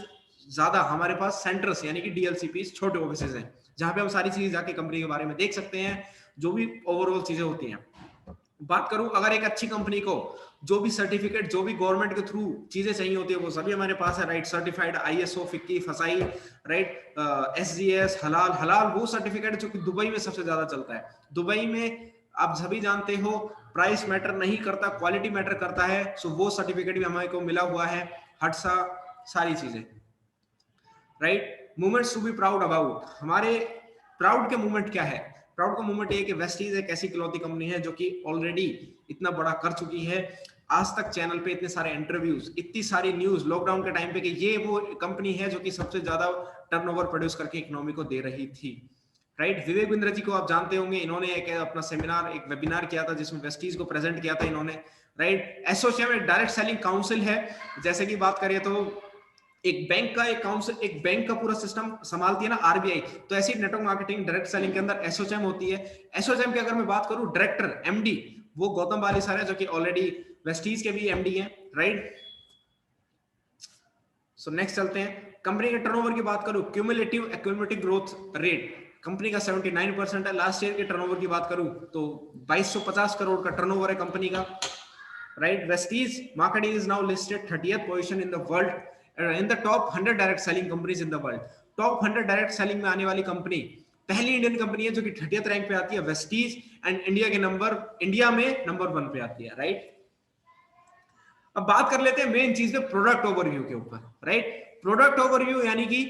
[SPEAKER 1] ज्यादा हमारे पास सेंटर्स यानी कि डीएलसीपी, छोटे ऑफिस हैं, जहां पे हम सारी चीजें जाके कंपनी के बारे में देख सकते हैं, जो भी ओवरऑल चीजें होती हैं। बात करूं अगर एक अच्छी कंपनी को जो भी सर्टिफिकेट, जो भी गवर्नमेंट के थ्रू चीजें चाहिए होती है वो सभी हमारे पास है, राइट। सर्टिफाइड आईएसओ, फिक्की, फसाई, राइट, एसजीएस, हलाल। हलाल वो सर्टिफिकेट जो कि दुबई में सबसे ज्यादा चलता है। दुबई में आप सभी जानते हो प्राइस मैटर नहीं करता, क्वालिटी मैटर करता है। सो वो सर्टिफिकेट भी हमारे को मिला हुआ है, हटसा, सारी चीजें, right. Movements to be proud about, हमारे प्राउड के मूवमेंट क्या है? प्राउड का मूवमेंट ये कि वेस्टीज एक ऐसी इकलौती कंपनी है जो कि ऑलरेडी इतना बड़ा कर चुकी है। आज तक चैनल पे इतने सारे इंटरव्यूज, इतनी सारी न्यूज लॉकडाउन के टाइम पे कि ये वो कंपनी है जो कि सबसे ज्यादा टर्नओवर प्रोड्यूस करके इकोनॉमी को दे रही थी, राइट। विवेक बिंद्रा जी को आप जानते होंगे, इन्होंने एक अपना सेमिनार, एक वेबिनार किया था जिसमें वेस्टीज को प्रेजेंट किया था इन्होंने, राइट। एसोसिएशन में डायरेक्ट सेलिंग काउंसिल है, जैसे कि बात करें तो एक बैंक का एक काउंसिल, एक बैंक का पूरा सिस्टम संभालती है ना आरबीआई, तो ऐसी नेटवर्क मार्केटिंग डायरेक्ट सेलिंग के अंदर एसोचैम होती है। एसोचैम की अगर मैं बात करूं डायरेक्टर एमडी, वो गौतम बाली सर है जो कि ऑलरेडी वेस्टीज के भी एमडी हैं, राइट। सो नेक्स्ट चलते हैं, कंपनी के टर्नओवर की बात करूं, क्यूमुलेटिव ग्रोथ रेट कंपनी का 79% है। लास्ट ईयर के टर्नओवर की बात करूं तो 2250 करोड़ का टर्नओवर है कंपनी का, right. Vestige marketing is now listed 30th position in the world, in the top 100 direct selling companies in the world। Top 100 direct selling में आने वाली कंपनी, पहली इंडियन कंपनी है जो कि 30th रैंक पे आती है, वेस्टीज, एंड इंडिया में नंबर 1 पे आती है, राइट। अब बात कर लेते हैं मेन चीज पे, प्रोडक्ट ओवरव्यू के ऊपर, राइट। प्रोडक्ट ओवरव्यू यानी कि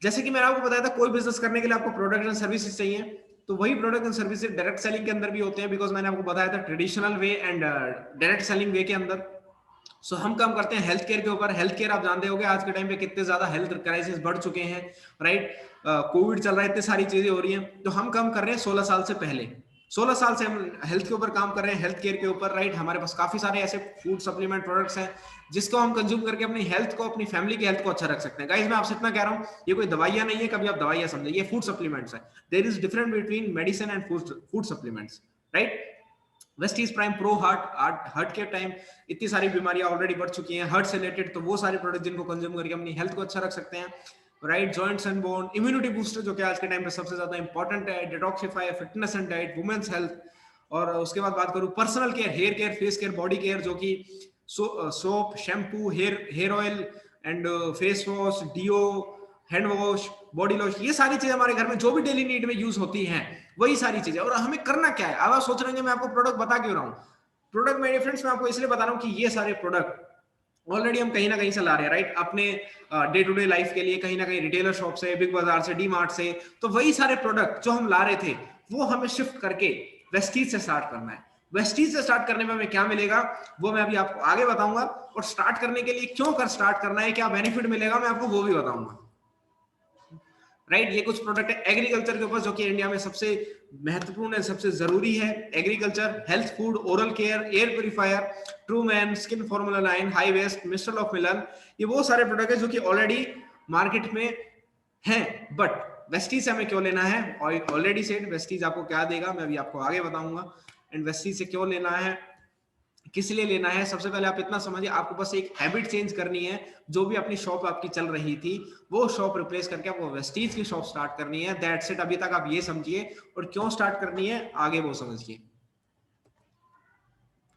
[SPEAKER 1] जैसे कि मैंने आपको बताया था कोई बिजनेस करने के लिए आपको प्रोडक्ट एंड सर्विसेज चाहिए, तो वही product and services direct selling के अंदर भी होते हैं, बिकॉज मैंने आपको बताया था traditional way and direct selling way के अंदर। सो हम काम करते हैं हेल्थ केयर के ऊपर। हेल्थ केयर आप जानते होंगे आज के टाइम पे कितने ज्यादा हेल्थ क्राइसिस बढ़ चुके हैं, राइट। कोविड चल रहा है, इतनी सारी चीजें हो रही हैं, तो हम काम कर रहे हैं 16 साल से पहले, 16 साल से हम हेल्थ के ऊपर काम कर रहे हैं, हेल्थ केयर के ऊपर, राइट। हमारे पास काफी सारे ऐसे फूड सप्लीमेंट प्रोडक्ट्स हैं जिसको हम कंज्यूम करके अपनी हेल्थ को, अपनी फैमिली की हेल्थ को अच्छा रख सकते हैं। गाइस मैं आपसे इतना कह रहा हूं, ये कोई दवाइयां नहीं है, कभी आप दवाइयां समझे, ये फूड सप्लीमेंट्स है। There is difference between medicine and food supplements, right. Vestige prime pro heart के टाइम इतनी सारी बीमारियां ऑलरेडी बढ़ चुकी हैं हार्ट से रिलेटेड, तो वो सारे प्रोडक्ट जिनको कंज्यूम करके अपनी हेल्थ को अच्छा रख सकते हैं, right. Joints and bone, immunity booster जो कि आज के टाइम पे सबसे ज्यादा इंपॉर्टेंट है, detoxify, fitness and diet, women's health, और उसके बाद बात करूं personal care, hair care, face care, body care, जो कि soap, shampoo, hair oil and face wash, deo, hand wash, body lotion, ये सारी चीजें हमारे घर में जो भी डेली नीड में यूज होती हैं, वही सारी चीजें। और हमें करना क्या है? अब आप सोच रहे हैं मैं आपको प्रोडक्ट बता क्यों रहा हूं? प्रोडक्ट मेरे फ्रेंड्स मैं आपको इसलिए बता रहा हूं कि ये सारे प्रोडक्ट ऑलरेडी हम कहीं ना कहीं से ला रहे हैं, राइट। अपने डे टू डे लाइफ के लिए कहीं ना कहीं रिटेलर शॉप से, बिग बाजार से, डी मार्ट से, तो वही सारे प्रोडक्ट जो हम ला रहे थे वो हमें शिफ्ट करके वेस्टीज से स्टार्ट करना है। वेस्टीज से स्टार्ट करने में हमें क्या मिलेगा वो मैं अभी आपको आगे बताऊंगा, और स्टार्ट करने के लिए क्यों कर स्टार्ट करना है, क्या बेनिफिट मिलेगा, मैं आपको वो भी बताऊंगा। राइट, ये कुछ प्रोडक्ट है एग्रीकल्चर के ऊपर जो कि इंडिया में सबसे महत्वपूर्ण है, सबसे जरूरी है। Agriculture, health food, oral care, air purifier, true man, skin formula line, high waist, mister of Milan, ये वो सारे प्रोडक्ट है जो कि ऑलरेडी मार्केट में हैं। बट वेस्टीज से हमें क्यों लेना है, ऑलरेडी सेड वेस्टीज आपको क्या देगा मैं अभी आपको आगे बताऊंगा। एंड वेस्टीज से क्यों लेना है, किस लिए लेना है, सबसे पहले आप इतना समझिए, आपको बस एक हैबिट चेंज करनी है। जो भी अपनी शॉप आपकी चल रही थी वो शॉप रिप्लेस करके आपको वेस्टीज की शॉप स्टार्ट करनी है। दैट्स इट, अभी तक आप ये समझिए, और क्यों स्टार्ट करनी है आगे वो समझिए।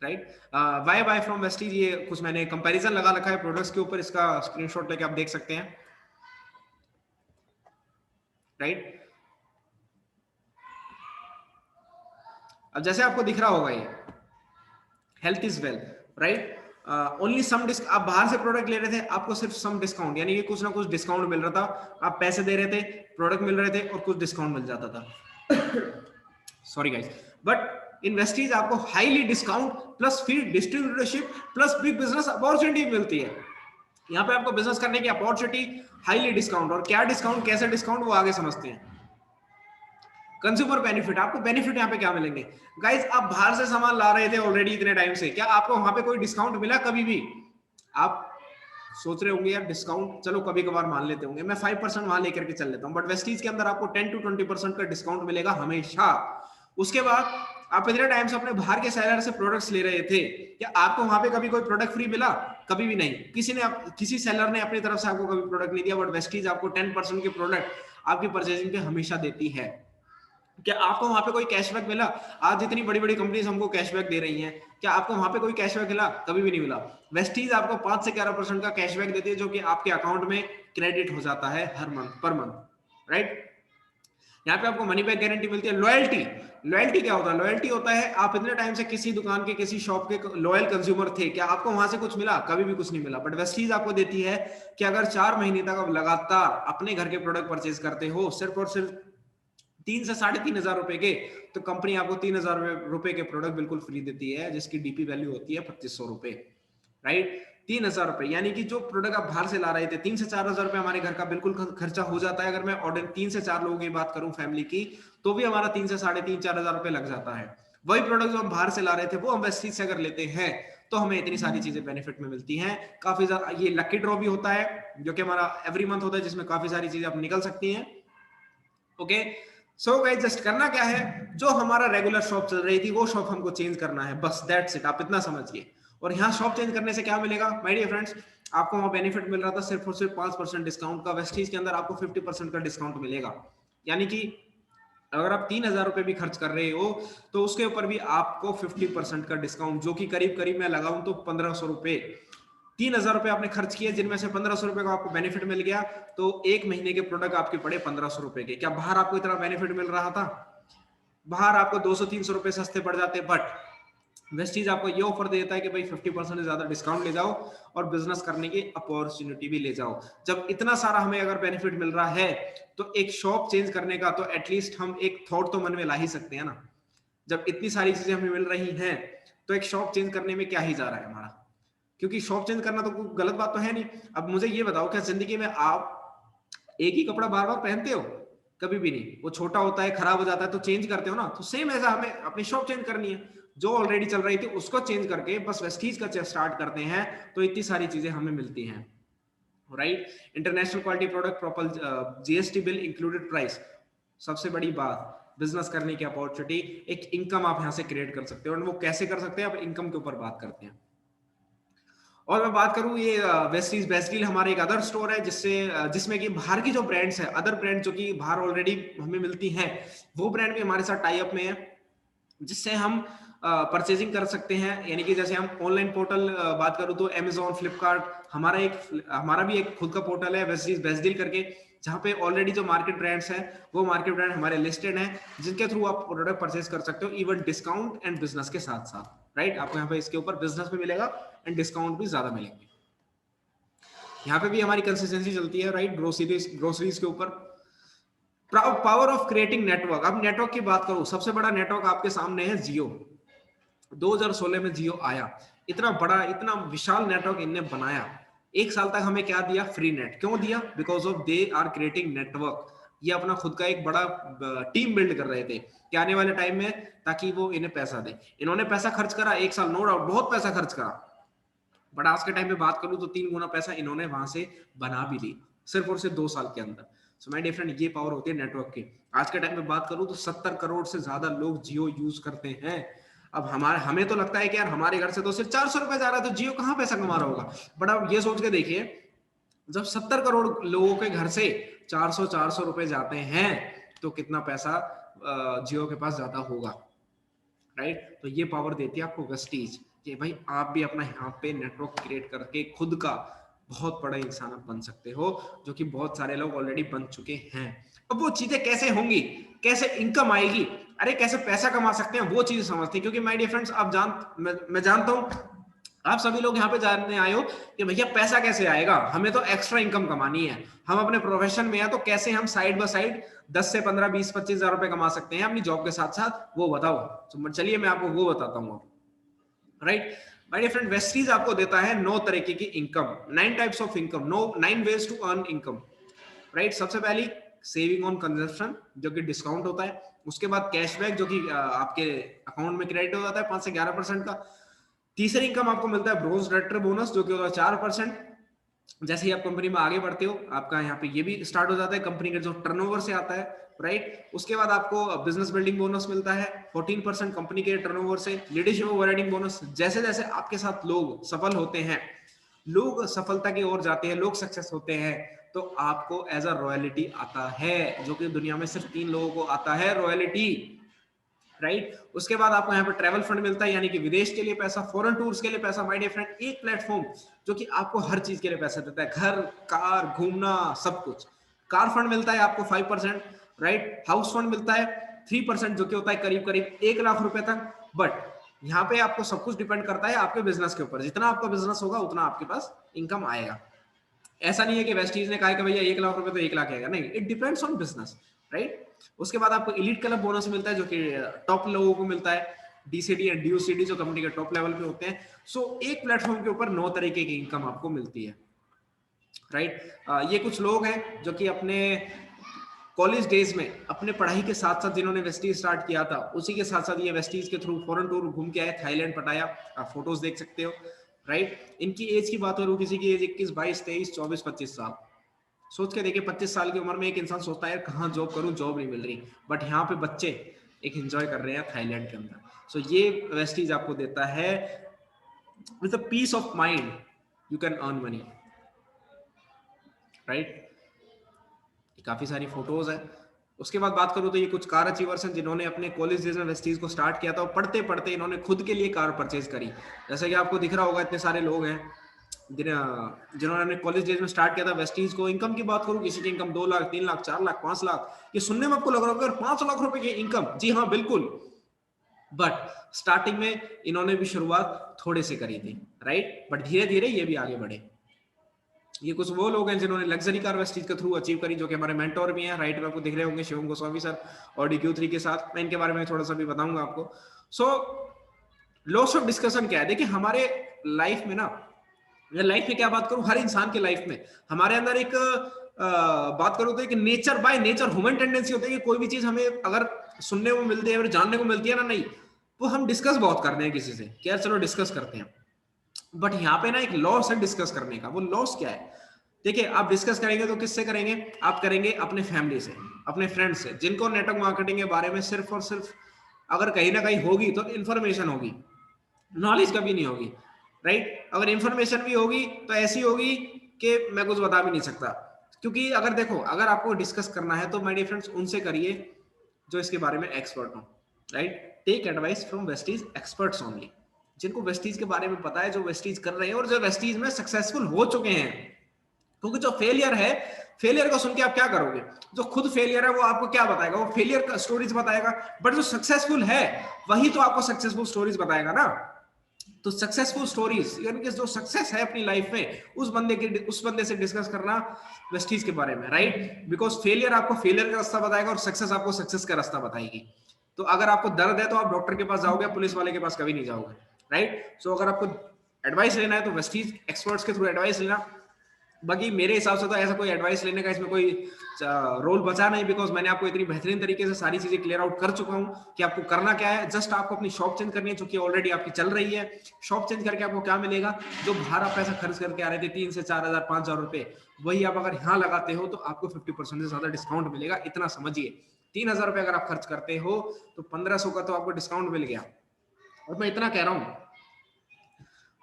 [SPEAKER 1] Right, bye bye from Vestige, ये कुछ मैंने कंपैरिजन लगा रखा है प्रोडक्ट्स के ऊपर, इसका स्क्रीनशॉट लेके आप देख सकते हैं। राइट, अब जैसे आपको दिख रहा होगा ये health is wealth, right, only some disc, आप बाहर से प्रोडक्ट ले रहे थे, आपको सिर्फ सम डिस्काउंट, यानी कि कुछ ना कुछ डिस्काउंट मिल रहा था, आप पैसे दे रहे थे, प्रोडक्ट मिल रहे थे और कुछ डिस्काउंट मिल जाता था। सॉरी गाइस, बट इन्वेस्टीज आपको हाईली डिस्काउंट प्लस फिर distributorship plus big business opportunity मिलती है। यहाँ पे आपको बिजनेस करने की अपॉर्चुनिटी, हाईली डिस्काउंट, और क्या डिस्काउंट, कैसे डिस्काउंट, वो आगे समझते हैं। कंज्यूमर बेनिफिट, आपको बेनिफिट यहाँ पे क्या मिलेंगे गाइस, आप बाहर से सामान ला रहे थे ऑलरेडी इतने टाइम से, क्या आपको वहां पे कोई डिस्काउंट मिला कभी भी? आप सोच रहे होंगे यार डिस्काउंट चलो कभी कभार मान लेते होंगे, मैं 5% वहां लेकर के चल लेता हूँ, बट वेस्टीज के अंदर आपको 10 to 20% का डिस्काउंट मिलेगा हमेशा। उसके बाद आप इतने टाइम से अपने बाहर के सेलर से प्रोडक्ट्स ले रहे थे, क्या आपको वहां पे कभी कोई प्रोडक्ट फ्री मिला? कभी भी नहीं, किसी सेलर ने अपनी तरफ से आपको कभी प्रोडक्ट नहीं दिया, बट वेस्टीज आपको 10% के प्रोडक्ट आपकी परचेजिंग पे हमेशा देती है। क्या आपको वहां पे कोई कैशबैक मिला? आज जितनी बड़ी बड़ी कंपनीज हमको कैशबैक दे रही हैं, क्या आपको वहां पे कोई कैशबैक मिला? कभी भी नहीं मिला। वेस्टीज आपको 5 से 11% का कैशबैक देती है, जो कि आपके अकाउंट में क्रेडिट हो जाता है हर मंथ, पर मंथ। राइट, यहाँ पे आपको मनी बैक गारंटी मिलती है। लॉयल्टी, लॉयल्टी क्या होता है? लॉयल्टी होता है आप इतने टाइम से किसी दुकान के, किसी शॉप के लॉयल कंज्यूमर थे, क्या आपको वहां से कुछ मिला? कभी भी कुछ नहीं मिला। बट वेस्टीज आपको देती है कि अगर 4 महीने तक आप लगातार अपने घर के प्रोडक्ट परचेज करते हो, सिर्फ और सिर्फ 3 से 3,500 रुपए के, तो कंपनी आपको 3,000 रुपए के प्रोडक्ट बिल्कुल फ्री देती है, जिसकी डीपी वैल्यू होती है 2,500 रुपए। राइट, 3,000 रुपए, यानी कि जो प्रोडक्ट आप बाहर से ला रहे थे 3 से 4,000 रुपए हमारे घर का बिल्कुल खर्चा हो जाता है। अगर मैं ऑर्डर 3 से 4 लोगों की बात करूं फैमिली की, तो भी हमारा 3 से 3,500 4,000 रुपए लग जाता है। वही प्रोडक्ट जो हम बाहर से ला रहे थे वो हम वेस्टीज से अगर लेते हैं तो हमें इतनी सारी चीजें बेनिफिट में मिलती हैं। काफी ज्यादा, ये लकी ड्रॉ भी होता है जो कि हमारा एवरी मंथ होता है, जिसमें काफी सारी चीजें आप निकल सकती हैं। ओके, सो गाइस जस्ट करना क्या है, जो हमारा रेगुलर शॉप चल रही थी वो शॉप हमको चेंज करना है, बस दैट्स इट, आप इतना समझिए। और यहाँ शॉप चेंज करने से क्या मिलेगा माय डियर फ्रेंड्स, आपको वहां बेनिफिट मिल रहा था सिर्फ और सिर्फ 5% डिस्काउंट का, वेस्टीज के अंदर आपको 50% का डिस्काउंट मिलेगा। यानी कि अगर आप 3,000 रुपए भी खर्च कर रहे हो तो उसके ऊपर भी आपको 50% का डिस्काउंट, जो कि करीब करीब मैं लगाऊं तो 1,500 रुपए, 3,000 रुपए आपने खर्च किए, जिनमें से 1,500 रुपए का आपको बेनिफिट मिल गया, तो एक महीने के प्रोडक्ट आपके पड़े 1,500 रुपए के। क्या बाहर आपको इतना बेनिफिट मिल रहा था? बाहर आपको 200-300 रुपए सस्ते पड़ जाते, बट वेस्टीज आपको ये ऑफर देता है कि भाई 50% से ज्यादा डिस्काउंट ले जाओ और बिजनेस करने की अपॉर्चुनिटी भी ले जाओ। जब इतना सारा हमें अगर बेनिफिट मिल रहा है तो एक शॉप चेंज करने का तो एटलीस्ट हम एक थॉट तो मन में ला ही सकते हैं ना। जब इतनी सारी चीजें हमें मिल रही हैं तो एक शॉप चेंज करने में क्या ही जा रहा है हमारा, क्योंकि शॉप चेंज करना तो कोई गलत बात तो है नहीं। अब मुझे ये बताओ, क्या जिंदगी में आप एक ही कपड़ा बार बार पहनते हो? कभी भी नहीं। वो छोटा होता है, खराब हो जाता है तो चेंज करते हो ना, तो सेम ऐसा हमें अपनी शॉप चेंज करनी है। जो ऑलरेडी चल रही थी उसको चेंज करके बस वेस्टीज का स्टार्ट करते हैं तो इतनी सारी चीजें हमें मिलती हैं। Right, international quality product, proper GST bill included price, सबसे बड़ी बात बिजनेस करने की अपॉर्चुनिटी, एक इनकम आप यहां से क्रिएट कर सकते हो। और वो कैसे कर सकते हैं, अब इनकम के ऊपर बात करते हैं। और मैं बात करूं, ये वेस्टीज बेस्ट डील हमारे एक अदर स्टोर है जिसमें कि बाहर की जो ब्रांड्स है, अदर ब्रांड जो कि बाहर ऑलरेडी हमें मिलती हैं, वो ब्रांड भी हमारे साथ टाई अप में है, जिससे हम परचेजिंग कर सकते हैं। यानी कि जैसे हम ऑनलाइन पोर्टल बात करूं तो अमेजोन, फ्लिपकार्ट, हमारा भी एक खुद का पोर्टल है वेस्टीज बेस्ट डील करके, जहां पे ऑलरेडी जो मार्केट ब्रांड्स हैं वो मार्केट ब्रांड हमारे लिस्टेड हैं, जिनके थ्रू आप प्रोडक्ट परचेज कर सकते हो, इवन डिस्काउंट एंड बिजनेस के साथ साथ। राइट, आपको यहाँ पे इसके ऊपर बिजनेस भी मिलेगा एंड डिस्काउंट भी ज्यादा मिलेंगे। यहाँ पे भी हमारी कंसिस्टेंसी चलती है। राइट, ग्रोसरीज के ऊपर पावर ऑफ क्रिएटिंग नेटवर्क। अब नेटवर्क की बात करूं, सबसे बड़ा नेटवर्क आपके सामने है जियो। 2016 में जियो आया, इतना बड़ा इतना विशाल नेटवर्क इनने बनाया, एक साल तक हमें क्या दिया, फ्री नेट। क्यों दिया? Because of they are creating network. ये अपना खुद का एक बड़ा टीम बिल्ड कर रहे थे कि आने वाले टाइम में ताकि वो इन्हें पैसा दे। इन्होंने पैसा खर्च करा एक साल, नो डाउट बहुत पैसा खर्च करा, बट आज के टाइम में बात करूं तो 3 गुना पैसा इन्होंने वहां से बना भी ली सिर्फ और सिर्फ 2 साल के अंदर। सो माय डियर फ्रेंड, ये पावर होती है नेटवर्क की। आज के टाइम में बात करूं तो 70 करोड़ से ज्यादा लोग जियो यूज करते हैं। अब हमें तो लगता है कि यार हमारे घर से तो सिर्फ 400 रुपए जा रहा है तो जियो कहां पैसा कमा रहा होगा, बट अब ये सोच के देखिए, जब 70 करोड़ लोगों के घर से 400 रुपए जाते हैं तो कितना पैसा जियो के पास जाता होगा, राइट? तो ये पावर देती है आपको वेस्टीज कि भाई आप भी अपना यहाँ पे नेटवर्क क्रिएट करके खुद का बहुत बड़ा इंसान आप बन सकते हो, जो कि बहुत सारे लोग ऑलरेडी बन चुके हैं। अब वो चीजें कैसे होंगी, कैसे इनकम आएगी, अरे कैसे पैसा कमा सकते हैं, वो चीजें समझते हैं। क्योंकि माय डियर फ्रेंड्स, मैं जानता हूं आप सभी लोग यहाँ पे जानने आए हो कि भैया पैसा कैसे आएगा, हमें तो एक्स्ट्रा इनकम कमानी है, हम अपने प्रोफेशन में है तो कैसे हम साइड बाय साइड 10 से 15 20 25 हजार रुपए कमा सकते हैं अपनी जॉब के साथ साथ, वो बताओ। तो चलिए मैं आपको वो बताता हूँ, right? My dear friend, Vestige आपको देता है 9 तरीके की income, 9 types of income, 9 ways to earn income, right? सबसे पहली सेविंग ऑन कंजप्शन, जो कि डिस्काउंट होता है। उसके बाद कैशबैक, जो कि आपके अकाउंट में क्रेडिट हो जाता है 5 से 11% का। तीसरी इनकम आपको मिलता है ब्रोस डायरेक्टर बोनस, जो कि होता है 4%। जैसे ही आप कंपनी में आगे बढ़ते हो आपका यहाँ पे ये भी स्टार्ट हो जाता है, कंपनी के जो टर्नओवर से आता है, राइट? उसके बाद आपको बिजनेस बिल्डिंग बोनस मिलता है 14% कंपनी के टर्नओवर से। लीडरशिप ओवरराइडिंग बोनस, जैसे जैसे आपके साथ लोग सफल होते हैं, लोग सफलता की ओर जाते हैं, लोग सक्सेस होते हैं, तो आपको एज अ रॉयल्टी आता है, जो कि दुनिया में सिर्फ 3 लोगों को आता है, रॉयल्टी, राइट? उसके बाद आपको यहाँ पे ट्रैवल फंड मिलता है, यानी कि विदेश के लिए पैसा, फॉरेन टूर्स के लिए पैसा। माय डियर फ्रेंड, एक प्लेटफॉर्म जो कि आपको हर चीज के लिए पैसा देता है, घर, कार, घूमना, सब कुछ। कार फंड मिलता है आपको 5%, राइट? हाउस फंड मिलता है 3%, जो कि होता है करीब करीब 1 लाख रुपए तक। बट यहाँ पे आपको सब कुछ डिपेंड करता है आपके बिजनेस के ऊपर, जितना आपका बिजनेस होगा उतना आपके पास इनकम आएगा। ऐसा नहीं है कि वेस्टीज ने कहा कि भैया 1 लाख रुपए तो 1 लाख आएगा, नहीं, it depends on business, right? उसके बाद आपको एलीट क्लब बोनस मिलता है, जो कि टॉप लोगों को मिलता है, डीसीडी एंड डीओसीडी जो कंपनी के टॉप लेवल पे होते हैं। सो एक प्लेटफॉर्म के ऊपर 9 तरीके की इनकम आपको मिलती है, राइट? ये कुछ लोग हैं जो कि अपने कॉलेज डेज में अपने पढ़ाई के साथ साथ जिन्होंने वेस्टीज स्टार्ट किया था, उसी के साथ साथ ये वेस्टीज के थ्रू फॉरेन टूर घूम के आए, थाईलैंड, पटाया, आप फोटोज देख सकते हो, राइट? इनकी एज की बात करूं, किसी की एज 21 22 23 24 25 साल। सोच के देखिए 25 साल की उम्र में एक इंसान सोचता है कहाँ जॉब करूं, जॉब नहीं मिल रही, बट यहाँ पे बच्चे एक एंजॉय कर रहे हैं थाईलैंड के अंदर। सो ये वेस्टीज आपको देता है with a piece of mind you can earn money, right? काफी सारी फोटोज है। उसके बाद बात करूं तो ये कुछ कार अचीवर्स हैं जिन्होंने अपने कॉलेज डेज में वेस्टीज को स्टार्ट किया था और पढ़ते पढ़ते इन्होंने खुद के लिए कार परचेज करी। जैसे कि आपको दिख रहा होगा इतने सारे लोग हैं जिन्होंने कॉलेज डेज में स्टार्ट किया था वेस्टीज को। इनकम की बात करूं, किसी की इनकम 2 लाख 3 लाख 4 लाख 5 लाख, ये सुनने में आपको लग रहा होगा 5 लाख रुपए की इनकम, जी हाँ बिल्कुल, बट स्टार्टिंग में इन्होंने भी शुरुआत थोड़े से करी थी, राइट? बट धीरे धीरे ये भी आगे बढ़े। ये कुछ वो लोग हैं जिन्होंने लग्जरी कार वेस्टीज के थ्रू अचीव करी, जो कि हमारे मेंटोर भी हैं, राइट में आपको दिख रहे होंगे शिवम गोस्वामी सर और DQ3 के साथ। मैं इनके बारे में थोड़ा सा भी बताऊंगा आपको। सो लॉस ऑफ डिस्कशन क्या है, देखिए हमारे लाइफ में ना, लाइफ में क्या बात करूं, हर इंसान के लाइफ में हमारे अंदर एक बात करूं तो एक nature by nature human tendency होती है कि कोई भी चीज हमें अगर सुनने को मिलती है और जानने को मिलती है ना, नहीं, वो हम डिस्कस बहुत करते हैं किसी से कि यार चलो डिस्कस करते हैं। बट यहाँ पे ना एक लॉस है डिस्कस करने का। वो लॉस क्या है, देखिए आप डिस्कस करेंगे तो किससे करेंगे, आप करेंगे अपने फैमिली से, अपने फ्रेंड्स से, जिनको नेटवर्क मार्केटिंग के बारे में सिर्फ और सिर्फ अगर कहीं ना कहीं होगी तो इन्फॉर्मेशन होगी, नॉलेज कभी नहीं होगी, राइट? अगर इन्फॉर्मेशन भी होगी तो ऐसी होगी कि मैं कुछ बता भी नहीं सकता। क्योंकि अगर देखो, अगर आपको डिस्कस करना है तो माय डियर फ्रेंड्स उनसे करिए जो इसके बारे में एक्सपर्ट हो, right? Take advice from Vestige experts only, जिनको वेस्टीज के बारे में पता है, जो वेस्टीज कर रहे हैं और जो वेस्टीज में सक्सेसफुल हो चुके हैं। क्योंकि जो फेलियर है, फेलियर को सुन के आप क्या करोगे, जो खुद फेलियर है वो आपको क्या बताएगा, वो फेलियर का स्टोरीज बताएगा, बट जो सक्सेसफुल है वही तो आपको सक्सेसफुल स्टोरीज बताएगा ना। तो सक्सेसफुल स्टोरीज यानी कि जो सक्सेस है अपनी लाइफ में, उस बंदे से डिस्कस करना वेस्टीज के बारे में, राइट? बिकॉज फेलियर आपको फेलियर का रास्ता बताएगा और सक्सेस आपको सक्सेस का रास्ता बताएगी। तो अगर आपको दर्द है तो आप डॉक्टर के पास जाओगे, पुलिस वाले के पास कभी नहीं जाओगे, राइट। सो अगर आपको एडवाइस लेना है तो वेस्टीज एक्सपर्ट्स के थ्रू एडवाइस लेना। बाकी मेरे हिसाब से तो ऐसा कोई एडवाइस लेने का इसमें कोई रोल बचा नहीं, बिकॉज मैंने आपको इतनी बेहतरीन तरीके से सारी चीजें क्लियर आउट कर चुका हूं कि आपको करना क्या है। जस्ट आपको अपनी शॉप चेंज करनी है, जो कि ऑलरेडी आपकी चल रही है। शॉप चेंज करके आपको क्या मिलेगा, जो बाहर आप पैसा खर्च करके आ रहे थे 3 से 4 हजार 5 हजार रुपए, वही आप अगर यहाँ लगाते हो तो आपको 50% से ज्यादा डिस्काउंट मिलेगा। इतना समझिए, 3 हजार रुपए अगर आप खर्च करते हो तो 1500 का तो आपको डिस्काउंट मिल गया। और मैं इतना कह रहा हूं,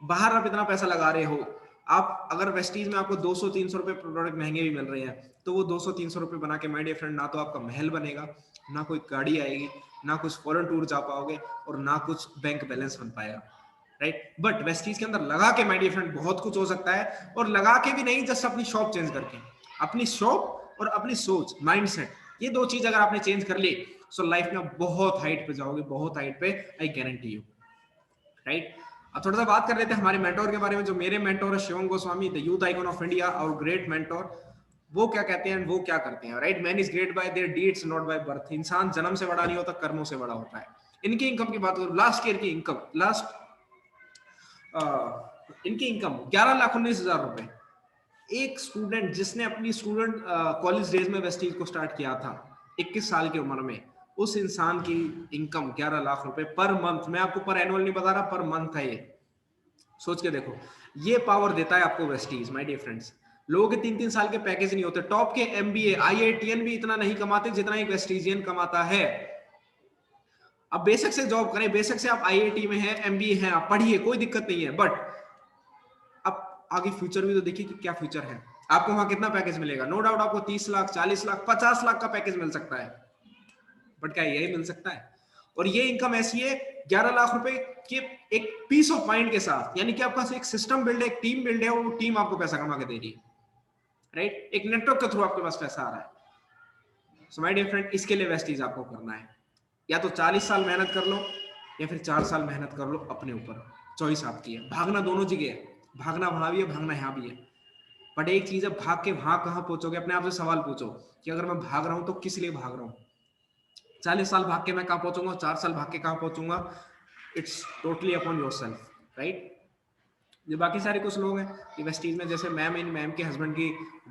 [SPEAKER 1] बाहर आप इतना पैसा लगा रहे हो, आप अगर वेस्टीज में आपको 200-300 रुपए प्रोडक्ट महंगे भी मिल रहे हैं, तो वो 200-300 रुपए बना के माय डियर फ्रेंड, ना तो आपका महल बनेगा, ना कोई गाड़ी आएगी, ना कुछ फॉरेन टूर जा पाओगे, और ना कुछ बैंक बैलेंस बन पाएगा, राइट। बट वेस्टीज के अंदर लगा के माय डियर फ्रेंड बहुत कुछ हो सकता है। और लगा के भी नहीं, जस्ट अपनी शॉप चेंज करके, अपनी शॉप और अपनी सोच, माइंडसेट, ये दो चीज अगर आपने चेंज कर ली, सो लाइफ में बहुत हाइट पे जाओगे, बहुत हाइट पे, आई गारंटी यू, राइट। अब थोड़ा सा बात कर लेते हैं हमारे मेंटोर के बारे में। जो मेरे मेंटोर है Shivam Goswami, the youth icon of India, और ग्रेट मेंटोर। वो क्या कहते हैं, वो क्या करते हैं, right. Man is great bye there deeds, not by birth. इंसान जन्म से बड़ा नहीं होता, कर्मों से बड़ा होता है। इनकी इनकम की बात करूं, लास्ट ईयर की इनकम, इनकी इनकम 11,19,000 रुपए। एक स्टूडेंट जिसने अपनी स्टूडेंट कॉलेज डेज में वेस्टीज को स्टार्ट किया था 21 साल की उम्र में, उस इंसान की इनकम 11 लाख रुपए पर मंथ। मैं आपको पर एनुअल नहीं बता रहा, पर मंथ है ये। सोच के देखो, ये पावर देता है आपको वेस्टीज, माय डियर फ्रेंड्स। लोगों के 3-3 साल के पैकेज नहीं होते। टॉप के एमबीए आईआईटीएन भी इतना नहीं कमाते जितना एक वेस्टीजियन कमाता है। अब बेशक से जॉब करें, बेशक से आप आईआईटी में हैं, एमबीए हैं, आप पढ़िए, कोई दिक्कत नहीं है, बट अब आगे फ्यूचर भी तो देखिए कि क्या फ्यूचर है। आपको वहां कितना पैकेज मिलेगा। नो डाउट आपको 30 लाख, 40 लाख, 50 लाख का पैकेज मिल सकता है, बट क्या यही मिल सकता है। और ये इनकम ऐसी है 11 लाख रुपए के एक पीस ऑफ माइंड के साथ, यानी कि आपके पास एक सिस्टम बिल्ड है, एक टीम बिल्ड है, और वो टीम आपको पैसा कमा के दे रही है, राइट। एक नेटवर्क के थ्रू आपके पास पैसा आ रहा है। सो माय डियर फ्रेंड, इसके लिए वेस्टीज आपको करना है, या तो 40 साल मेहनत कर लो, या फिर 4 साल मेहनत कर लो अपने ऊपर। चॉइस आपकी है। भागना दोनों जगह है, भागना वहां भी है, भागना यहाँ भी है। बट एक चीज है, भाग के वहां कहां पहुंचोगे, अपने आप से सवाल पूछो कि अगर मैं भाग रहा हूं तो किस लिए भाग रहा हूं। 40 साल भाग के मैं कहां पहुंचूंगा, 4 साल भाग के कहां पहुंचूंगा, it's totally upon yourself, right. ये बाकी सारे कुछ लोग हैं कि वेस्टीज में, जैसे मैम के हस्बैंड की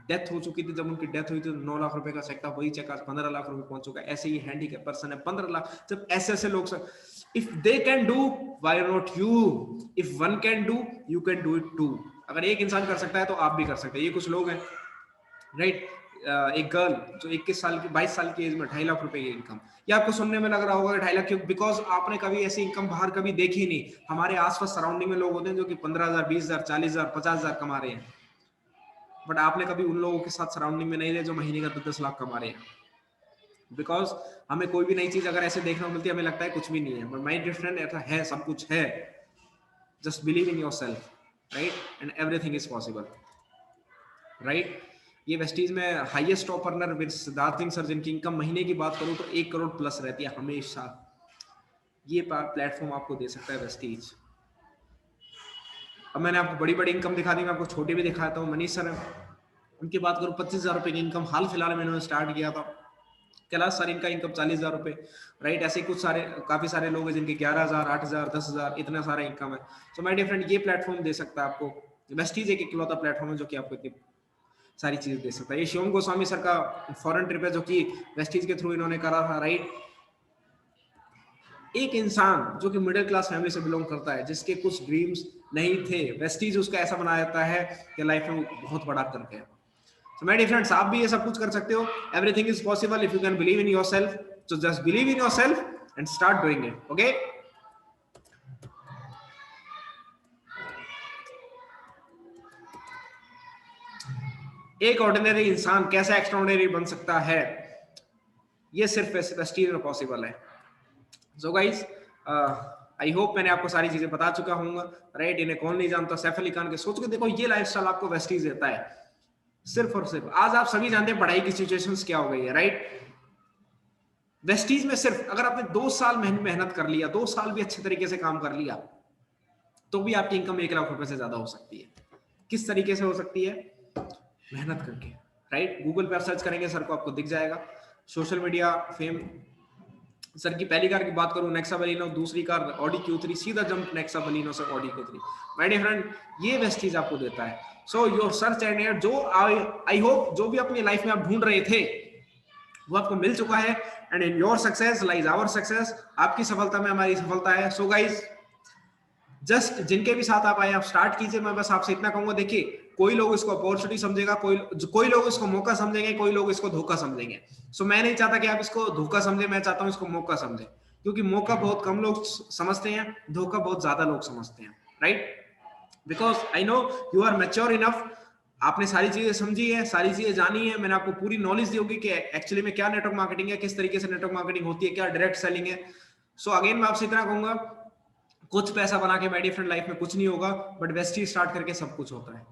[SPEAKER 1] डेथ हो चुकी थी, जब उनकी डेथ हुई थी 9 लाख रुपए का चेक था, वही चेक आज 15 लाख रुपए पहुंच चुका है। ऐसे ही हैंडीकैप पर्सन है, 15 लाख। जब ऐसे ऐसे लोग, if they can do, why not you. If one can do, you can do it too. अगर एक इंसान कर सकता है तो आप भी कर सकते हैं। ये कुछ लोग हैं, राइट। एक गर्ल जो 21 साल की, 22 साल की एज में 2.5 लाख रुपए की इनकम। ये आपको सुनने में लग रहा होगा 2.5 लाख क्यों, बिकॉज आपने कभी ऐसी इनकम बाहर कभी देखी नहीं। हमारे आसपास सराउंडिंग में लोग होते हैं जो कि 15,000, 20,000, 40,000, 50,000 कमा रहे हैं, बट आपने कभी उन लोगों के साथ सराउंडिंग में नहीं रहे जो महीने का 10-10 लाख कमा रहे हैं। बिकॉज हमें कोई भी नई चीज अगर ऐसे देखने को मिलती है, हमें लगता है कुछ भी नहीं है, बट माय डियर फ्रेंड, ऐसा है, सब कुछ है। Just believe in yourself, right, and everything is possible, right. ये वेस्टीज में highest top earner Siddharth Singh sir, जिनकी इनकम महीने की बात करूं तो 1 करोड़ प्लस रहती है हमेशा। ये प्लेटफॉर्म आपको दे सकता है वेस्टीज। अब मैंने आपको बड़ी बड़ी इनकम दिखा दी, मैं आपको छोटी भी दिखाता हूँ। मनीष सर, उनकी बात करूं 25,000 रुपए की इनकम हाल फिलहाल में इन्होंने स्टार्ट किया था। कैलाश सर, इनका इनकम 40,000 रुपए, राइट। ऐसे कुछ सारे, काफी सारे लोग हैं जिनके 11,000, 8,000, 10,000, इतना सारा इनकम है। सो माय डियर फ्रेंड, ये प्लेटफॉर्म दे सकता है आपको। वेस्टीज एक इकलौता प्लेटफॉर्म है जो कि आपको इतनी सारी चीज दे सकता है। ये शिवम गोस्वामी सर का फॉरेन ट्रिप है जो कि वेस्टीज के थ्रू इन्होंने करा था, राइट। एक इंसान जो कि मिडिल क्लास फैमिली से बिलोंग करता है, जिसके कुछ ड्रीम्स नहीं थे, वेस्टीज उसका ऐसा बना देता है कि लाइफ में बहुत बड़ा करके। So my dear friends, आप भी ये सब कुछ कर सकते हो। Everything is possible if you can believe in yourself. So just believe in yourself and start doing it. Okay? एक ऑर्डिनरी इंसान कैसे एक्स्ट्राऑर्डिनरी बन सकता है, ये सिर्फ वेस्टीज में पॉसिबल है। सो गाइस, आई होप मैंने आपको सारी चीजें बता चुका हूँ, राइट। इन्हें कौन नहीं जानता, सैफ अली खान के। सोच के देखो, ये लाइफस्टाइल आपको वेस्टीज देता है, सिर्फ और सिर्फ। आज आप सभी जानते हैं पढ़ाई की सिचुएशंस क्या हो गई है, राइट। वेस्टीज में सिर्फ अगर आपने 2 साल मेहनत कर लिया, 2 साल भी अच्छे तरीके से काम कर लिया, तो भी आपकी इनकम 1 लाख रुपए से ज्यादा हो सकती है। किस तरीके से हो सकती है? मेहनत करके, राइट। गूगल पर सर्च करेंगे सर को, आपको दिख जाएगा। सोशल मीडिया फेम सर की पहली कार की बात करूं नेक्सा बलिनो, दूसरी कार ऑडी Q3, सीधा जंप नेक्सा बलिनो से Audi Q3। My dear friend, ये बेस्ट चीज आपको देता है। So your search and air, जो आई होप जो भी अपनी लाइफ में आप ढूंढ रहे थे वो आपको मिल चुका है। And in your success lies our success, आपकी सफलता में हमारी सफलता है। सो गाइज, जस्ट जिनके भी साथ आप आए, आप स्टार्ट कीजिए। मैं बस आपसे इतना कहूंगा, देखिए कोई लोग इसको अपॉर्चुनिटी समझेगा, कोई लोग इसको मौका समझेंगे, कोई लोग इसको धोखा समझेंगे। सो मैं नहीं चाहता कि आप इसको धोखा समझे, मैं चाहता हूं इसको मौका समझे, क्योंकि मौका बहुत कम लोग समझते हैं, धोखा बहुत ज्यादा लोग समझते हैं, right? Because I know you are mature enough, आपने सारी चीजें समझी है, सारी चीजें जानी है, मैंने आपको पूरी नॉलेज दी होगी कि एक्चुअली में क्या नेटवर्क मार्केटिंग है, किस तरीके से नेटवर्क मार्केटिंग होती है, क्या डायरेक्ट सेलिंग है। सो अगेन मैं आपसे इतना कहूंगा, कुछ पैसा बना के माय डियर फ्रेंड लाइफ में कुछ नहीं होगा, बट वेस्टी स्टार्ट करके सब कुछ होता है।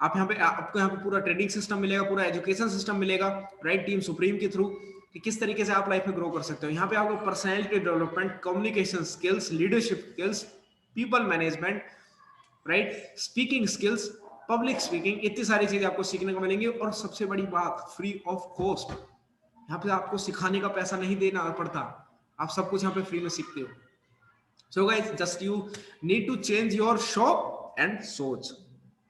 [SPEAKER 1] आप यहाँ पे, आपको यहाँ पे पूरा ट्रेडिंग सिस्टम मिलेगा, पूरा एजुकेशन सिस्टम मिलेगा, राइट? टीम सुप्रीम के थ्रू, कि किस तरीके से आप लाइफ में ग्रो कर सकते हो। यहाँ पे आपको personality development, communication skills, leadership skills, people management, right, speaking skills, public speaking, इतनी सारी चीजें आपको सीखने को मिलेंगी। और सबसे बड़ी बात, फ्री ऑफ कॉस्ट। यहाँ पे आपको सिखाने का पैसा नहीं देना पड़ता, आप सब कुछ यहाँ पे फ्री में सीखते हो। So guys, just you need to change your shop and सोच,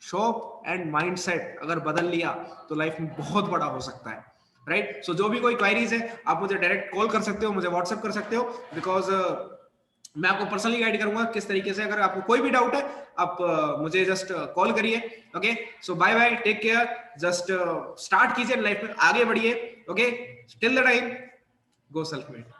[SPEAKER 1] शॉप एंड माइंडसेट अगर बदल लिया तो लाइफ में बहुत बड़ा हो सकता है, राइट? सो जो भी कोई क्वायरीज है, आप मुझे डायरेक्ट कॉल कर सकते हो, मुझे व्हाट्सएप कर सकते हो, बिकॉज मैं आपको पर्सनली गाइड करूंगा किस तरीके से। अगर आपको कोई भी डाउट है, आप मुझे जस्ट कॉल करिए। Okay, so bye bye, take care, just start कीजिए लाइफ में, आगे बढ़िए। Okay, till the time, go self made.